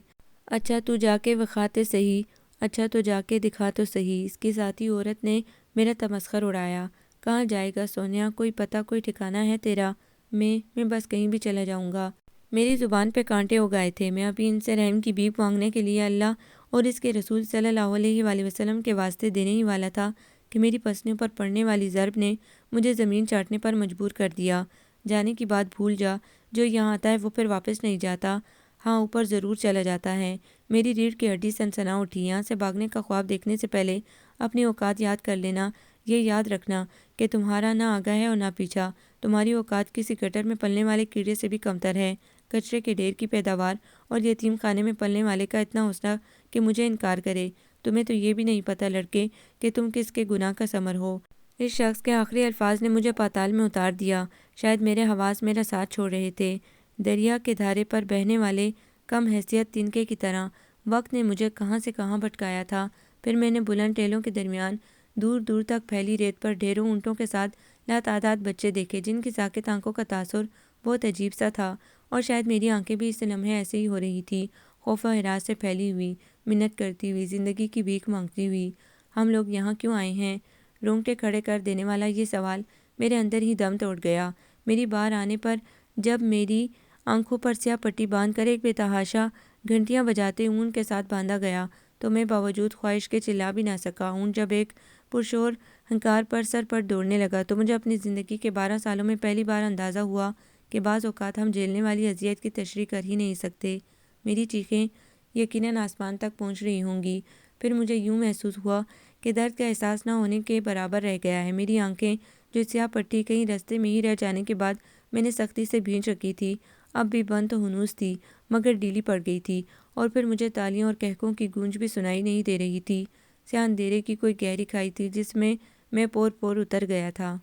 اچھا تو جا کے وکھاتے صحیح، اچھا تو جا کے دکھا تو صحیح۔ اس کی ساتھی عورت نے میرا تمسخر اڑایا۔ کہاں جائے گا سونیا؟ کوئی پتہ کوئی ٹھکانہ ہے تیرا؟ میں بس کہیں بھی چلا جاؤں گا۔ میری زبان پہ کانٹے ہو گئے تھے۔ میں ابھی ان سے رحم کی بھیک مانگنے کے لیے اللہ اور اس کے رسول صلی اللہ علیہ وآلہ وسلم کے واسطے دینے ہی والا تھا کہ میری پسلیوں پر پڑنے والی ضرب نے مجھے زمین چاٹنے پر مجبور کر دیا۔ جانے کی بات بھول جا، جو یہاں آتا ہے وہ پھر واپس نہیں جاتا۔ ہاں، اوپر ضرور چلا جاتا ہے۔ میری ریڑھ کی ہڈی سنسنا اٹھی۔ یہاں سے بھاگنے کا خواب دیکھنے سے پہلے اپنی اوقات یاد کر لینا۔ یہ یاد رکھنا کہ تمہارا نہ آگا ہے اور نہ پیچھا۔ تمہاری اوقات کسی گٹر میں پلنے والے کیڑے سے بھی کمتر ہے۔ کچرے کے ڈھیر کی پیداوار اور یتیم خانے میں پلنے والے کا اتنا حوصلہ کہ مجھے انکار کرے۔ تمہیں تو یہ بھی نہیں پتہ لڑکے کہ تم کس کے گناہ کا ثمر ہو۔ اس شخص کے آخری الفاظ نے مجھے پاتال میں اتار دیا۔ شاید میرے حواس میرا ساتھ چھوڑ رہے تھے۔ دریا کے دھارے پر بہنے والے کم حیثیت تنکے کی طرح وقت نے مجھے کہاں سے کہاں بھٹکایا تھا۔ پھر میں نے بلند ٹیلوں کے درمیان دور دور تک پھیلی ریت پر ڈھیروں اونٹوں کے ساتھ لاتعداد بچے دیکھے، جن کی ساکت آنکھوں کا تاثر بہت عجیب سا تھا، اور شاید میری آنکھیں بھی اس لمحے ایسے ہی ہو رہی تھی، خوف و ہراس سے پھیلی ہوئی، منت کرتی ہوئی، زندگی کی بھیک مانگتی ہوئی۔ ہم لوگ یہاں کیوں آئے ہیں؟ رونگٹے کھڑے کر دینے والا یہ سوال میرے اندر ہی دم توڑ گیا۔ میری بار آنے پر جب میری آنکھوں پر سیاہ پٹی باندھ کر ایک بے تحاشا گھنٹیاں بجاتے اونٹ کے ساتھ باندھا گیا تو میں باوجود خواہش کے چلا بھی نہ سکا۔ اونٹ جب ایک پرشور ہنکار پر سر پر دوڑنے لگا تو مجھے اپنی زندگی کے 12 سالوں میں پہلی بار اندازہ ہوا کہ بعض اوقات ہم جھیلنے والی اذیت کی تشریح کر ہی نہیں سکتے۔ میری چیخیں یقیناً آسمان تک پہنچ رہی ہوں گی۔ پھر مجھے یوں محسوس ہوا کہ درد کا احساس نہ ہونے کے برابر رہ گیا ہے۔ میری آنکھیں جو سیاہ پٹی کہیں رستے میں ہی رہ جانے کے بعد میں نے سختی سے بھینچ رکھی تھی، اب بھی بند تو ہنوز تھی مگر ڈھیلی پڑ گئی تھی، اور پھر مجھے تالیوں اور قہقہوں کی گونج بھی سنائی نہیں دے رہی تھی۔ سیاہ اندھیرے کی کوئی گہری کھائی تھی جس میں پور پور اتر گیا تھا۔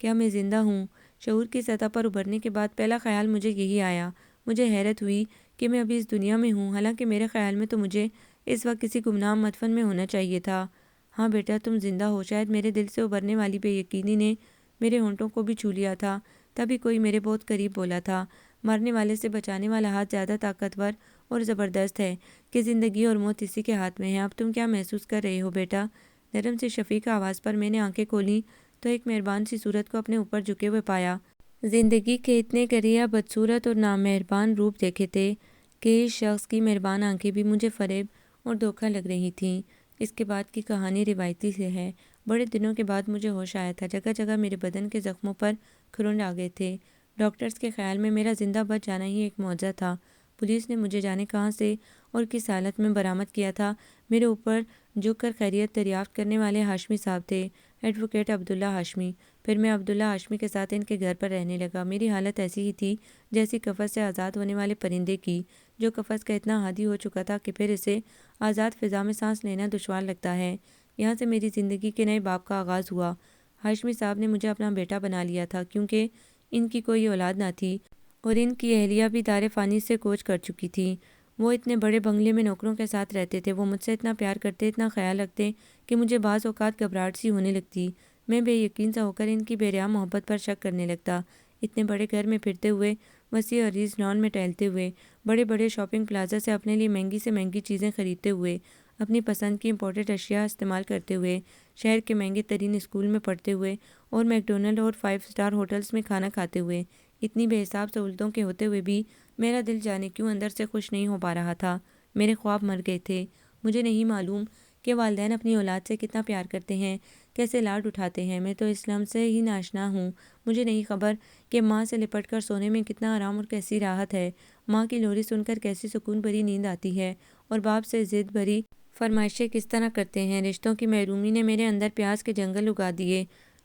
کیا میں زندہ ہوں؟ شعور کی سطح پر ابھرنے کے بعد پہلا خیال مجھے یہی آیا۔ مجھے حیرت ہوئی کہ میں ابھی اس دنیا میں ہوں، حالانکہ میرے خیال میں تو مجھے اس وقت کسی گمنام مدفن میں ہونا چاہیے تھا۔ ہاں بیٹا، تم زندہ ہو۔ شاید میرے دل سے ابھرنے والی بے یقینی نے میرے ہونٹوں کو بھی چھو لیا تھا۔ تبھی کوئی میرے بہت قریب بولا تھا، مرنے والے سے بچانے والا ہاتھ زیادہ طاقتور اور زبردست ہے کہ زندگی اور موت اسی کے ہاتھ میں ہے۔ اب تم کیا محسوس کر رہے ہو بیٹا؟ نرم سی شفیق آواز پر میں نے آنکھیں کھولیں تو ایک مہربان سی صورت کو اپنے اوپر جھکے ہوئے پایا۔ زندگی کے اتنے گریا، بدصورت اور نامہربان روپ دیکھے تھے کہ اس شخص کی مہربان آنکھیں بھی مجھے فریب اور دھوکہ لگ رہی تھیں۔ اس کے بعد کی کہانی روایتی سے ہے۔ بڑے دنوں کے بعد مجھے ہوش آیا تھا۔ جگہ جگہ میرے بدن کے زخموں پر کھرنڈ آ گئے تھے۔ ڈاکٹرز کے خیال میں میرا زندہ بچ جانا ہی ایک معجزہ تھا۔ پولیس نے مجھے جانے کہاں سے اور کس حالت میں برآمد کیا تھا۔ میرے اوپر جھک کر خیریت دریافت کرنے والے ہاشمی صاحب تھے، ایڈوکیٹ عبداللہ ہاشمی۔ پھر میں عبداللہ ہاشمی کے ساتھ ان کے گھر پر رہنے لگا۔ میری حالت ایسی ہی تھی جیسی قفس سے آزاد ہونے والے پرندے کی، جو قفس کا اتنا عادی ہو چکا تھا کہ پھر اسے آزاد فضا میں سانس لینا دشوار لگتا ہے۔ یہاں سے میری زندگی کے نئے باب کا آغاز ہوا۔ ہاشمی صاحب نے مجھے اپنا بیٹا بنا لیا تھا کیونکہ ان کی کوئی اولاد نہ تھی اور ان کی اہلیہ بھی دار فانی سے کوچ کر چکی تھی۔ وہ اتنے بڑے بنگلے میں نوکروں کے ساتھ رہتے تھے۔ وہ مجھ سے اتنا پیار کرتے، اتنا خیال رکھتے کہ مجھے بعض اوقات گھبراہٹ سی ہونے لگتی۔ میں بے یقین سا ہو کر ان کی بے رحم محبت پر شک کرنے لگتا۔ اتنے بڑے گھر میں پھرتے ہوئے، وسیع عریض لان میں ٹہلتے ہوئے، بڑے بڑے شاپنگ پلازا سے اپنے لیے مہنگی سے مہنگی چیزیں خریدتے ہوئے، اپنی پسند کی امپورٹڈ اشیاء استعمال کرتے ہوئے، شہر کے مہنگے ترین اسکول میں پڑھتے ہوئے اور میک ڈونلڈ اور 5 اسٹار ہوٹلز میں کھانا کھاتے ہوئے، اتنی بے حساب سہولتوں کے ہوتے ہوئے بھی میرا دل جانے کیوں اندر سے خوش نہیں ہو پا رہا تھا۔ میرے خواب مر گئے تھے۔ مجھے نہیں معلوم کہ والدین اپنی اولاد سے کتنا پیار کرتے ہیں، کیسے لاڈ اٹھاتے ہیں۔ میں تو اس لمحے سے ہی ناشنا ہوں، مجھے نہیں خبر کہ ماں سے لپٹ کر سونے میں کتنا آرام اور کیسی راحت ہے، ماں کی لوری سن کر کیسی سکون بھری نیند آتی ہے، اور باپ سے ضد بھری فرمائشیں کس طرح کرتے ہیں۔ رشتوں کی محرومی نے میرے اندر پیاس کے جنگل اگا دیے،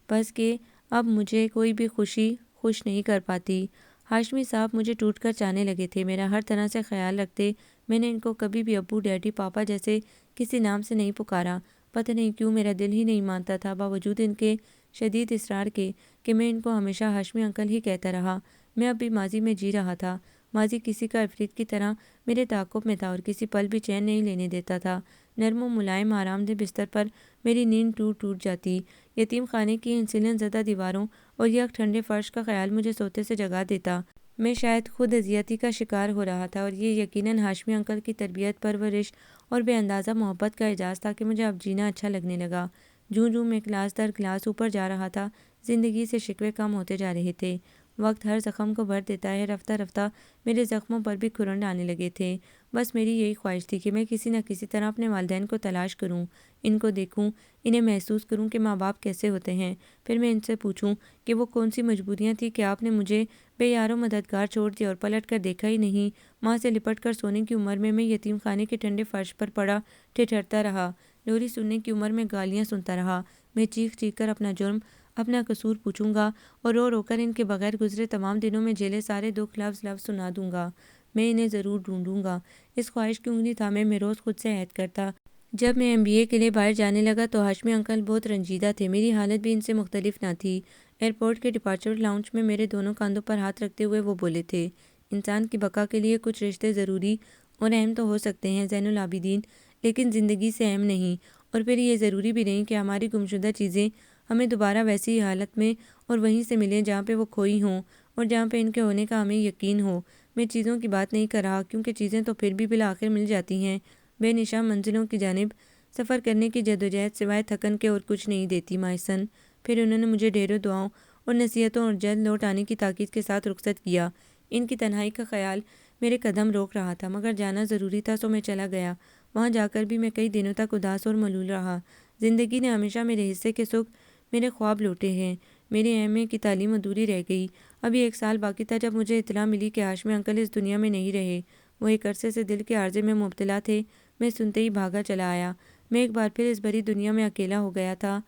بس کہ اب مجھے کوئی بھی خوشی خوش نہیں کر پاتی۔ ہاشمی صاحب مجھے ٹوٹ کر چاہنے لگے تھے، میرا ہر طرح سے خیال رکھتے۔ میں نے ان کو کبھی بھی ابو، ڈیڈی، پاپا جیسے کسی نام سے نہیں پکارا۔ پتہ نہیں کیوں میرا دل ہی نہیں مانتا تھا، باوجود ان کے شدید اصرار کے کہ میں ان کو ہمیشہ ہاشمی انکل ہی کہتا رہا۔ میں اب بھی ماضی میں جی رہا تھا، ماضی کسی کا عفریت کی طرح میرے تعاقب میں تھا اور کسی پل بھی چین نہیں لینے دیتا تھا۔ نرم و ملائم آرام دہ بستر پر میری نیند ٹوٹ ٹوٹ جاتی، یتیم خانے کی ان سلن زدہ دیواروں اور یک ٹھنڈے فرش کا خیال مجھے سوتے سے جگا دیتا۔ میں شاید خود اذیتی کا شکار ہو رہا تھا، اور یہ یقیناً ہاشمی انکل کی تربیت، پرورش اور بے اندازہ محبت کا اعزاز تھا کہ مجھے اب جینا اچھا لگنے لگا۔ جوں جوں میں کلاس در کلاس اوپر جا رہا تھا، زندگی سے شکوے کم ہوتے جا رہے تھے۔ وقت ہر زخم کو بھر دیتا ہے، رفتہ رفتہ میرے زخموں پر بھی کھرنڈ آنے لگے تھے۔ بس میری یہی خواہش تھی کہ میں کسی نہ کسی طرح اپنے والدین کو تلاش کروں، ان کو دیکھوں، انہیں محسوس کروں کہ ماں باپ کیسے ہوتے ہیں، پھر میں ان سے پوچھوں کہ وہ کون سی مجبوریاں تھیں کہ آپ نے مجھے بے یار و مددگار چھوڑ دیا اور پلٹ کر دیکھا ہی نہیں۔ ماں سے لپٹ کر سونے کی عمر میں یتیم خانے کے ٹھنڈے فرش پر پڑا ٹھٹھرتا رہا، لوری سننے کی عمر میں گالیاں سنتا رہا۔ میں چیخ چیخ کر اپنا جرم، اپنا قصور پوچھوں گا، اور رو رو کر ان کے بغیر گزرے تمام دنوں میں جھیلے سارے دکھ لفظ لفظ سنا دوں گا۔ میں انہیں ضرور ڈھونڈوں گا۔ اس خواہش کی انگلی تھامے میں روز خود سے عہد کرتا۔ جب میں MBA کے لیے باہر جانے لگا تو ہاشمی انکل بہت رنجیدہ تھے، میری حالت بھی ان سے مختلف نہ تھی۔ ایئرپورٹ کے ڈپارچر لاؤنج میں میرے دونوں کاندھوں پر ہاتھ رکھتے ہوئے وہ بولے تھے، انسان کی بقا کے لیے کچھ رشتے ضروری اور اہم تو ہو سکتے ہیں زین العابدین، لیکن زندگی سے اہم نہیں، اور پھر یہ ضروری بھی نہیں کہ ہماری گمشدہ چیزیں ہمیں دوبارہ ویسی ہی حالت میں اور وہیں سے ملیں جہاں پہ وہ کھوئی ہوں اور جہاں پہ ان کے ہونے کا ہمیں یقین ہو۔ میں چیزوں کی بات نہیں کر رہا، کیونکہ چیزیں تو پھر بھی بالآخر مل جاتی ہیں۔ بے نشاں منزلوں کی جانب سفر کرنے کی جدوجہد سوائے تھکن کے اور کچھ نہیں دیتی مائسن۔ پھر انہوں نے مجھے ڈھیروں دعاؤں اور نصیحتوں اور جلد لوٹ آنے کی تاکید کے ساتھ رخصت کیا۔ ان کی تنہائی کا خیال میرے قدم روک رہا تھا، مگر جانا ضروری تھا سو میں چلا گیا۔ وہاں جا کر بھی میں کئی دنوں تک اداس اور ملول رہا۔ زندگی نے ہمیشہ میرے حصے کے سکھ، میرے خواب لوٹے ہیں۔ میرے MA کی تعلیم ادھوری رہ گئی، ابھی 1 سال باقی تھا جب مجھے اطلاع ملی کہ ہاشمی انکل اس دنیا میں نہیں رہے۔ وہ ایک عرصے سے دل کے عارضے میں مبتلا تھے۔ میں سنتے ہی بھاگا چلا آیا۔ میں ایک بار پھر اس بھری دنیا میں اکیلا ہو گیا تھا،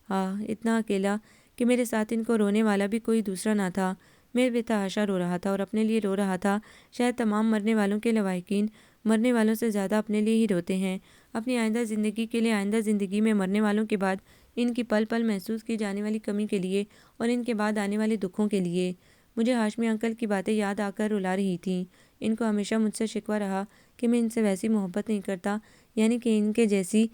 اتنا اکیلا کہ میرے ساتھ ان کو رونے والا بھی کوئی دوسرا نہ تھا۔ میں بے تحاشا رو رہا تھا اور اپنے لیے رو رہا تھا۔ شاید تمام مرنے والوں کے لواحقین مرنے والوں سے زیادہ اپنے لیے ہی روتے ہیں، اپنی آئندہ زندگی کے لیے، آئندہ زندگی میں مرنے والوں کے بعد ان کی پل پل محسوس کی جانے والی کمی کے لیے، اور ان کے بعد آنے والے دکھوں کے لیے۔ مجھے ہاشمی انکل کی باتیں یاد آ کر رلا رہی تھیں۔ ان کو ہمیشہ مجھ سے شکوہ رہا کہ میں ان سے ویسی محبت نہیں کرتا، یعنی کہ ان کے جیسی۔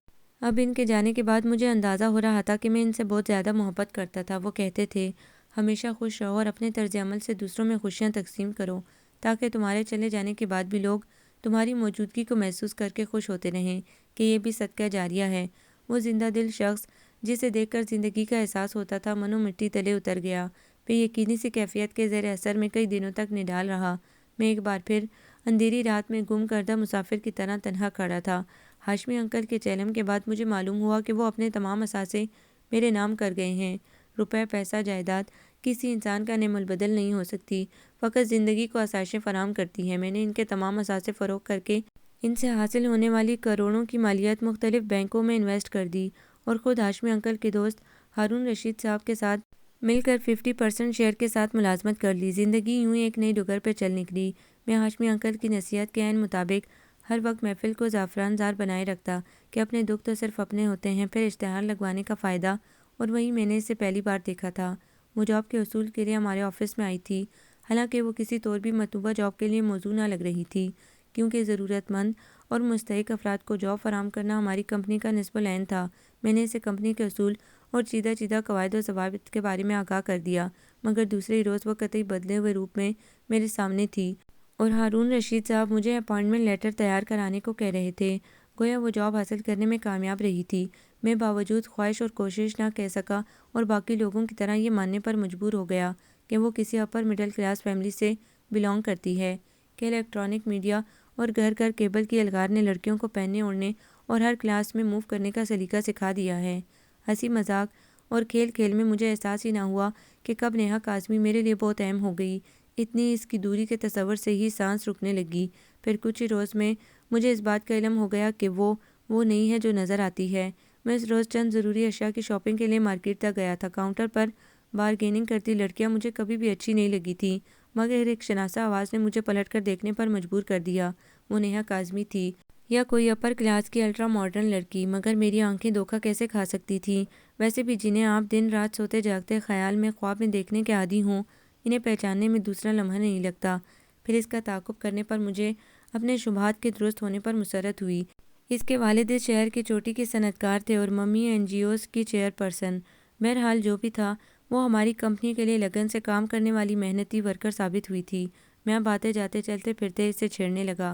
اب ان کے جانے کے بعد مجھے اندازہ ہو رہا تھا کہ میں ان سے بہت زیادہ محبت کرتا تھا۔ وہ کہتے تھے، ہمیشہ خوش رہو اور اپنے طرز عمل سے دوسروں میں خوشیاں تقسیم کرو، تاکہ تمہارے چلے جانے کے بعد بھی لوگ تمہاری موجودگی کو محسوس کر کے خوش ہوتے رہیں کہ یہ بھی صدقہ جاریہ ہے۔ وہ زندہ دل شخص جسے دیکھ کر زندگی کا احساس ہوتا تھا منو مٹی تلے اتر گیا، بے یقینی سی کیفیت کے زیر اثر میں کئی دنوں تک نڈال رہا۔ میں ایک بار پھر اندھیری رات میں گم کردہ مسافر کی طرح تنہا کھڑا تھا۔ ہاشمی انکل کے چیلم کے بعد مجھے معلوم ہوا کہ وہ اپنے تمام اثاثے میرے نام کر گئے ہیں۔ روپے، پیسہ، جائیداد کسی انسان کا نعم البدل نہیں ہو سکتی، فقط زندگی کو آسائشیں فراہم کرتی ہیں۔ میں نے ان کے تمام اثاثے فروخت کر کے ان سے حاصل ہونے والی کروڑوں کی مالیت مختلف بینکوں میں انویسٹ کر دی، اور خود ہاشمی انکل کے دوست ہارون رشید صاحب کے ساتھ مل کر 50% شیئر کے ساتھ ملازمت کر لی۔ زندگی یوں ہی ایک نئی ڈگر پہ چل نکلی۔ میں ہاشمی انکل کی نصیحت کے عین مطابق ہر وقت محفل کو زعفران زار بنائے رکھتا کہ اپنے دکھ تو صرف اپنے ہوتے ہیں، پھر اشتہار لگوانے کا فائدہ، اور وہیں میں نے اسے پہلی بار دیکھا تھا۔ وہ جاب کے حصول کے لیے ہمارے آفس میں آئی تھی، حالانکہ وہ کسی طور بھی مطلوبہ جاب کے لیے موزوں نہ لگ رہی تھی، کیونکہ ضرورت مند اور مستحق افراد کو جاب فراہم کرنا ہماری کمپنی کا نصب العین تھا۔ میں نے اسے کمپنی کے اصول اور چیدہ قواعد و ضوابط کے بارے میں آگاہ کر دیا، مگر دوسرے ہی روز وہ قطعی بدلے ہوئے روپ میں میرے سامنے تھی، اور ہارون رشید صاحب مجھے اپائنٹمنٹ لیٹر تیار کرانے کو کہہ رہے تھے۔ گویا وہ جاب حاصل کرنے میں کامیاب رہی تھی۔ میں باوجود خواہش اور کوشش نہ کہہ سکا، اور باقی لوگوں کی طرح یہ ماننے پر مجبور ہو گیا کہ وہ کسی اپر مڈل کلاس فیملی سے بلانگ کرتی ہے، کہ الیکٹرانک میڈیا اور گھر گھر کیبل کی الغار نے لڑکیوں کو پہننے اوڑھنے اور ہر کلاس میں موو کرنے کا سلیقہ سکھا دیا ہے۔ ہنسی مذاق اور کھیل کھیل میں مجھے احساس ہی نہ ہوا کہ کب نیہا کاظمی میرے لیے بہت اہم ہو گئی۔ اتنی اس کی دوری کے تصور سے ہی سانس رکنے لگی۔ پھر کچھ ہی روز میں مجھے اس بات کا علم ہو گیا کہ وہ نہیں ہے جو نظر آتی ہے۔ میں اس روز چند ضروری اشیاء کی شاپنگ کے لیے مارکیٹ تک گیا تھا۔ کاؤنٹر پر بارگیننگ کرتی لڑکیاں مجھے کبھی بھی اچھی نہیں لگی تھیں، مگر ایک شناسا آواز نے مجھے پلٹ کر دیکھنے پر مجبور کر دیا۔ وہ نیہا کاظمی تھی، یا کوئی اپر کلاس کی الٹرا ماڈرن لڑکی، مگر میری آنکھیں دھوکہ کیسے کھا سکتی تھیں؟ ویسے بھی جنہیں آپ دن رات سوتے جاگتے خیال میں خواب میں دیکھنے کے عادی ہوں، انہیں پہچاننے میں دوسرا لمحہ نہیں لگتا۔ پھر اس کا تعاقب کرنے پر مجھے اپنے شبہات کے درست ہونے پر مسرت ہوئی۔ اس کے والد اس شہر کی چوٹی کے صنعت کار تھے اور ممی NGOs کی چیئر پرسن۔ بہرحال جو بھی تھا، وہ ہماری کمپنی کے لیے لگن سے کام کرنے والی محنتی ورکر ثابت ہوئی تھی۔ میں اب آتے جاتے چلتے پھرتے اس سے چھیڑنے لگا۔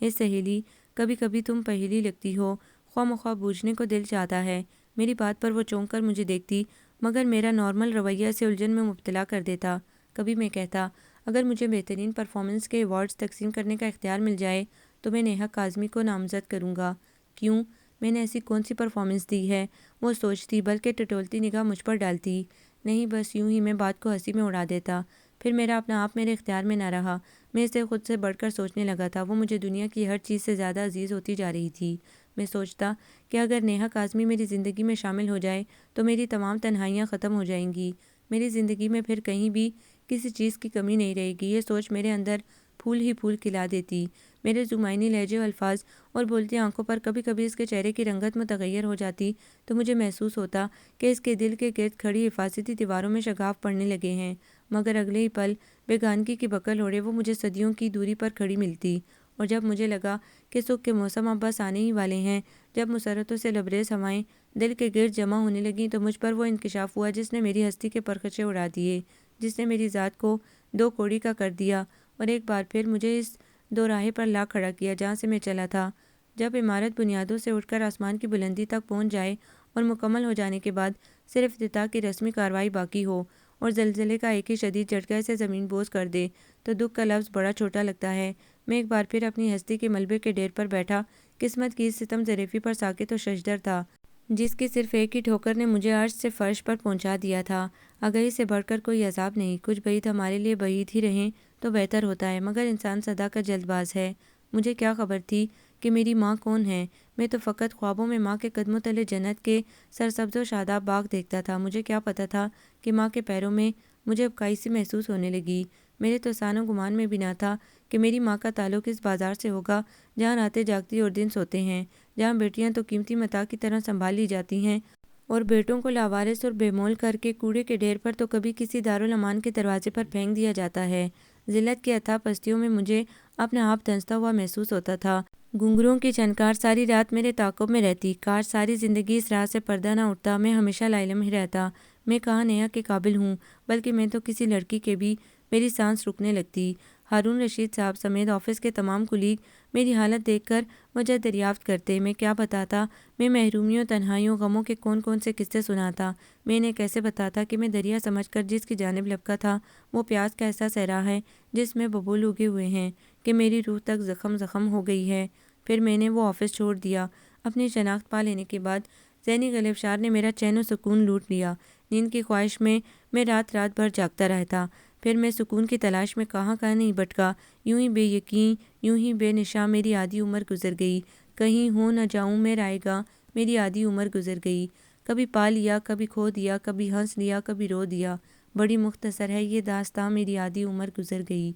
اے سہیلی، کبھی کبھی تم پہیلی لگتی ہو، خواہ مخواہ بوجھنے کو دل چاہتا ہے۔ میری بات پر وہ چونک کر مجھے دیکھتی، مگر میرا نارمل رویہ اسے الجھن میں مبتلا کر دیتا۔ کبھی میں کہتا، اگر مجھے بہترین پرفارمنس کے ایوارڈز تقسیم کرنے کا اختیار مل جائے تو میں نیہا کاظمی کو نامزد کروں گا۔ کیوں؟ میں نے ایسی کون سی پرفارمنس دی ہے؟ وہ سوچتی، بلکہ ٹٹولتی نگاہ مجھ پر ڈالتی۔ نہیں، بس یوں ہی میں بات کو ہنسی میں اڑا دیتا۔ پھر میرا اپنا آپ میرے اختیار میں نہ رہا۔ میں اسے خود سے بڑھ کر سوچنے لگا تھا۔ وہ مجھے دنیا کی ہر چیز سے زیادہ عزیز ہوتی جا رہی تھی۔ میں سوچتا کہ اگر نیہا کاظمی میری زندگی میں شامل ہو جائے تو میری تمام تنہائیاں ختم ہو جائیں گی۔ میری زندگی میں پھر کہیں بھی کسی چیز کی کمی نہیں رہے گی۔ یہ سوچ میرے اندر پھول ہی پھول کھلا دیتی۔ میرے زمائنی لہجے و الفاظ اور بولتی آنکھوں پر کبھی کبھی اس کے چہرے کی رنگت متغیر ہو جاتی تو مجھے محسوس ہوتا کہ اس کے دل کے گرد کھڑی حفاظتی دیواروں میں شگاف پڑنے لگے ہیں، مگر اگلے ہی پل بیگانگی کی بکل اوڑھے وہ مجھے صدیوں کی دوری پر کھڑی ملتی۔ اور جب مجھے لگا کہ سکھ کے موسم اب بس آنے ہی والے ہیں، جب مسرتوں سے لبریز ہوائیں دل کے گرد جمع ہونے لگیں، تو مجھ پر وہ انکشاف ہوا جس نے میری ہستی کے پرخچے اڑا دیے، جس نے میری ذات کو دو کوڑی کا کر دیا اور ایک بار پھر مجھے اس دو راہے پر لا کھڑا کیا جہاں سے میں چلا تھا۔ جب عمارت بنیادوں سے اٹھ کر آسمان کی بلندی تک پہنچ جائے اور مکمل ہو جانے کے بعد صرف افتتاح کی رسمی کارروائی باقی ہو اور زلزلے کا ایک ہی شدید جھٹکا اسے زمین بوس کر دے، تو دکھ کا لفظ بڑا چھوٹا لگتا ہے۔ میں ایک بار پھر اپنی ہستی کے ملبے کے ڈیر پر بیٹھا قسمت کی اس ستم ظریفی پر ساکت و ششدر تھا، جس کی صرف ایک ہی ٹھوکر نے مجھے عرش سے فرش پر پہنچا دیا تھا۔ اگر اس سے بڑھ کر کوئی عذاب نہیں، کچھ بعید ہمارے لیے بعید ہی رہیں تو بہتر ہوتا ہے، مگر انسان سدا کا جلد باز ہے۔ مجھے کیا خبر تھی کہ میری ماں کون ہے؟ میں تو فقط خوابوں میں ماں کے قدموں تلے جنت کے سرسبز و شاداب باغ دیکھتا تھا۔ مجھے کیا پتا تھا کہ ماں کے پیروں میں مجھے ابکائی سی محسوس ہونے لگی۔ میرے تو سان و گمان میں بھی نہ تھا کہ میری ماں کا تعلق اس بازار سے ہوگا جہاں راتیں جاگتی اور دن سوتے ہیں، جہاں بیٹیاں تو قیمتی متاع کی طرح سنبھال لی جاتی ہیں اور بیٹوں کو لاوارث اور بے مول کر کے کوڑے کے ڈھیر پر تو کبھی کسی دارالامان کے دروازے پر پھینک دیا جاتا ہے۔ ذلت کی اتھاہ پستیوں میں مجھے اپنا آپ دھنستا ہوا محسوس ہوتا تھا۔ گھنگروں کی جھنکار ساری رات میرے تعاقب میں رہتی۔ کاش ساری زندگی اس رات سے پردہ نہ اٹھتا، میں ہمیشہ لاعلم ہی رہتا۔ میں کہاں نیہا کے قابل ہوں، بلکہ میں تو کسی لڑکی کے بھی میری سانس رکنے لگتی۔ ہارون رشید صاحب سمیت آفس کے تمام کلیگ میری حالت دیکھ کر وجہ دریافت کرتے۔ میں کیا بتاتا؟ میں محرومیوں، تنہائیوں، غموں کے کون کون سے قصے سناتا؟ میں انہیں کیسے بتاتا کہ میں دریا سمجھ کر جس کی جانب لپکا تھا وہ پیاس کا ایسا صحرا ہے جس میں ببول اگے ہوئے ہیں، کہ میری روح تک زخم ہو گئی ہے۔ پھر میں نے وہ آفس چھوڑ دیا۔ اپنی شناخت پا لینے کے بعد ذہنی غلبشار نے میرا چین و سکون لوٹ لیا۔ نیند کی خواہش میں رات بھر جاگتا رہتا۔ پھر میں سکون کی تلاش میں کہاں نہیں بھٹکا۔ یوں ہی بے یقین، یوں ہی بے نشاں میری آدھی عمر گزر گئی۔ کہیں ہو نہ جاؤں میں رائے گاں، میری آدھی عمر گزر گئی۔ کبھی پا لیا، کبھی کھو دیا، کبھی ہنس لیا، کبھی رو دیا۔ بڑی مختصر ہے یہ داستاں، میری آدھی عمر گزر گئی۔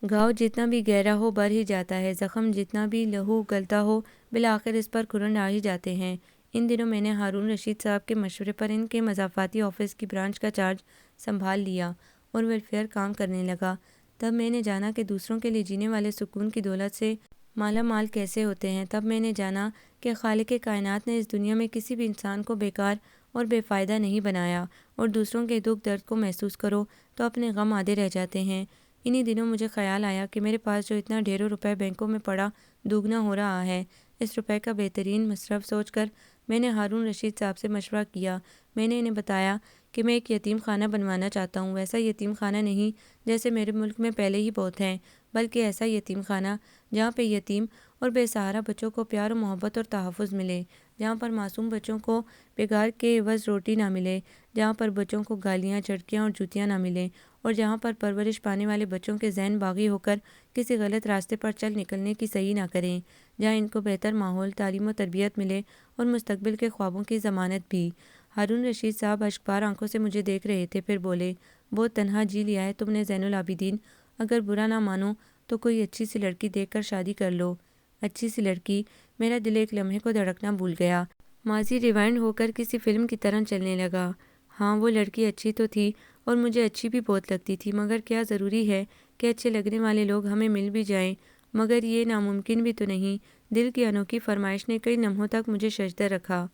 گھاؤ جتنا بھی گہرا ہو بھر ہی جاتا ہے، زخم جتنا بھی لہو گلتا ہو بالآخر اس پر کھرن آ ہی جاتے ہیں۔ ان دنوں میں نے ہارون رشید صاحب کے مشورے پر ان کے مضافاتی آفس کی برانچ کا چارج سنبھال لیا اور ویلفیئر کام کرنے لگا۔ تب میں نے جانا کہ دوسروں کے لیے جینے والے سکون کی دولت سے مالا مال کیسے ہوتے ہیں۔ تب میں نے جانا کہ خالق کائنات نے اس دنیا میں کسی بھی انسان کو بیکار اور بے فائدہ نہیں بنایا، اور دوسروں کے دکھ درد کو محسوس کرو تو اپنے غم آدھے رہ جاتے ہیں۔ انہی دنوں مجھے خیال آیا کہ میرے پاس جو اتنا ڈھیروں روپے بینکوں میں پڑا دوگنا ہو رہا ہے، اس روپے کا بہترین مصرف سوچ کر میں نے ہارون رشید صاحب سے مشورہ کیا۔ میں نے انہیں بتایا کہ میں ایک یتیم خانہ بنوانا چاہتا ہوں، ویسا یتیم خانہ نہیں جیسے میرے ملک میں پہلے ہی بہت ہیں، بلکہ ایسا یتیم خانہ جہاں پہ یتیم اور بے سہارا بچوں کو پیار و محبت اور تحفظ ملے، جہاں پر معصوم بچوں کو بگاڑ کے عوض روٹی نہ ملے، جہاں پر بچوں کو گالیاں، جھٹکیاں اور جوتیاں نہ ملیں، اور جہاں پر پرورش پانے والے بچوں کے ذہن باغی ہو کر کسی غلط راستے پر چل نکلنے کی صحیح نہ کریں، جہاں ان کو بہتر ماحول، تعلیم و تربیت ملے اور مستقبل کے خوابوں کی ضمانت بھی۔ ہارون رشید صاحب اشکبار آنکھوں سے مجھے دیکھ رہے تھے، پھر بولے، بہت تنہا جی لیا ہے تم نے زین العابدین، اگر برا نہ مانو تو کوئی اچھی سی لڑکی دیکھ کر شادی کر لو۔ اچھی سی لڑکی؟ میرا دل ایک لمحے کو دھڑکنا بھول گیا۔ ماضی ریوائنڈ ہو کر کسی فلم کی طرح چلنے لگا۔ ہاں، وہ لڑکی اچھی تو تھی اور مجھے اچھی بھی بہت لگتی تھی، مگر کیا ضروری ہے کہ اچھے لگنے والے لوگ ہمیں مل بھی جائیں؟ مگر یہ ناممکن بھی تو نہیں۔ دل کی انوکھی فرمائش نے کئی لمحوں تک مجھے ششدر رکھا۔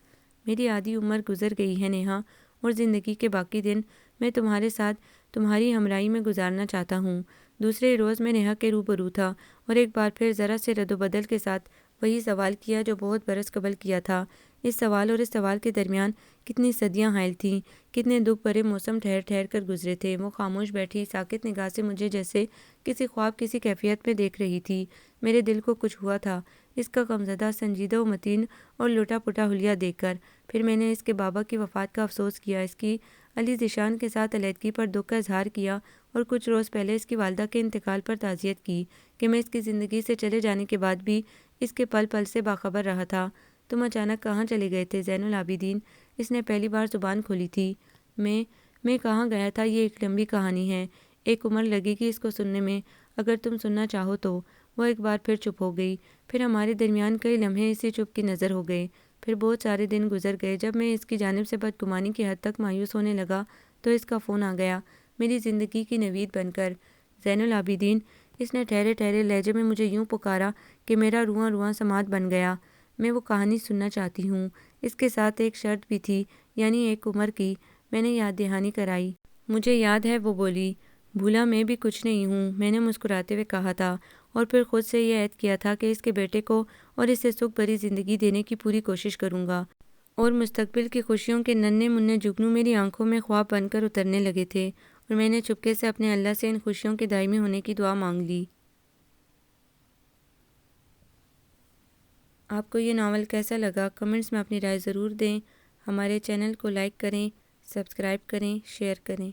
میری آدھی عمر گزر گئی ہے نیہا، اور زندگی کے باقی دن میں تمہارے ساتھ تمہاری ہمراہی میں گزارنا چاہتا ہوں۔ دوسرے روز میں نیہا کے روبرو تھا اور ایک بار پھر ذرا سے رد و بدل کے ساتھ وہی سوال کیا جو بہت برس قبل کیا تھا۔ اس سوال اور اس سوال کے درمیان کتنی صدیاں حائل تھیں، کتنے دکھ بھرے موسم ٹھہر ٹھہر کر گزرے تھے۔ وہ خاموش بیٹھی ساکت نگاہ سے مجھے جیسے کسی خواب، کسی کیفیت میں دیکھ رہی تھی۔ میرے دل کو کچھ ہوا تھا اس کا غمزدہ، سنجیدہ و متین اور لٹا پٹا حلیہ دیکھ کر۔ پھر میں نے اس کے بابا کی وفات کا افسوس کیا، اس کی علی ذیشان کے ساتھ علیحدگی پر دکھ کا اظہار کیا، اور کچھ روز پہلے اس کی والدہ کے انتقال پر تعزیت کی کہ میں اس کی زندگی سے چلے جانے کے بعد بھی اس کے پل پل سے باخبر رہا تھا۔ تم اچانک کہاں چلے گئے تھے زین العابدین؟ اس نے پہلی بار زبان کھولی تھی۔ میں کہاں گیا تھا یہ ایک لمبی کہانی ہے، ایک عمر لگے گی اس کو سننے میں، اگر تم سننا چاہو تو۔ وہ ایک بار پھر چپ ہو گئی، پھر ہمارے درمیان کئی لمحے اسی چپ کی نظر ہو گئے۔ پھر بہت سارے دن گزر گئے۔ جب میں اس کی جانب سے بدگمانی کی حد تک مایوس ہونے لگا تو اس کا فون آ گیا، میری زندگی کی نوید بن کر۔ زین العابدین، اس نے ٹھہرے ٹھہرے لہجے میں مجھے یوں پکارا کہ میرا رواں رواں سماعت بن گیا۔ میں وہ کہانی سننا چاہتی ہوں۔ اس کے ساتھ ایک شرط بھی تھی، یعنی ایک عمر کی۔ میں نے یاد دہانی کرائی۔ مجھے یاد ہے وہ بولی، بھولا میں بھی کچھ نہیں ہوں، میں نے مسکراتے ہوئے کہا تھا، اور پھر خود سے یہ عہد کیا تھا کہ اس کے بیٹے کو اور اسے سکھ بھری زندگی دینے کی پوری کوشش کروں گا۔ اور مستقبل کی خوشیوں کے ننھے منھے جگنو میری آنکھوں میں خواب بن کر اترنے لگے تھے، اور میں نے چپکے سے اپنے اللہ سے ان خوشیوں کے دائمی ہونے کی دعا مانگ لی۔ آپ کو یہ ناول کیسا لگا؟ کمنٹس میں اپنی رائے ضرور دیں۔ ہمارے چینل کو لائک کریں، سبسکرائب کریں، شیئر کریں۔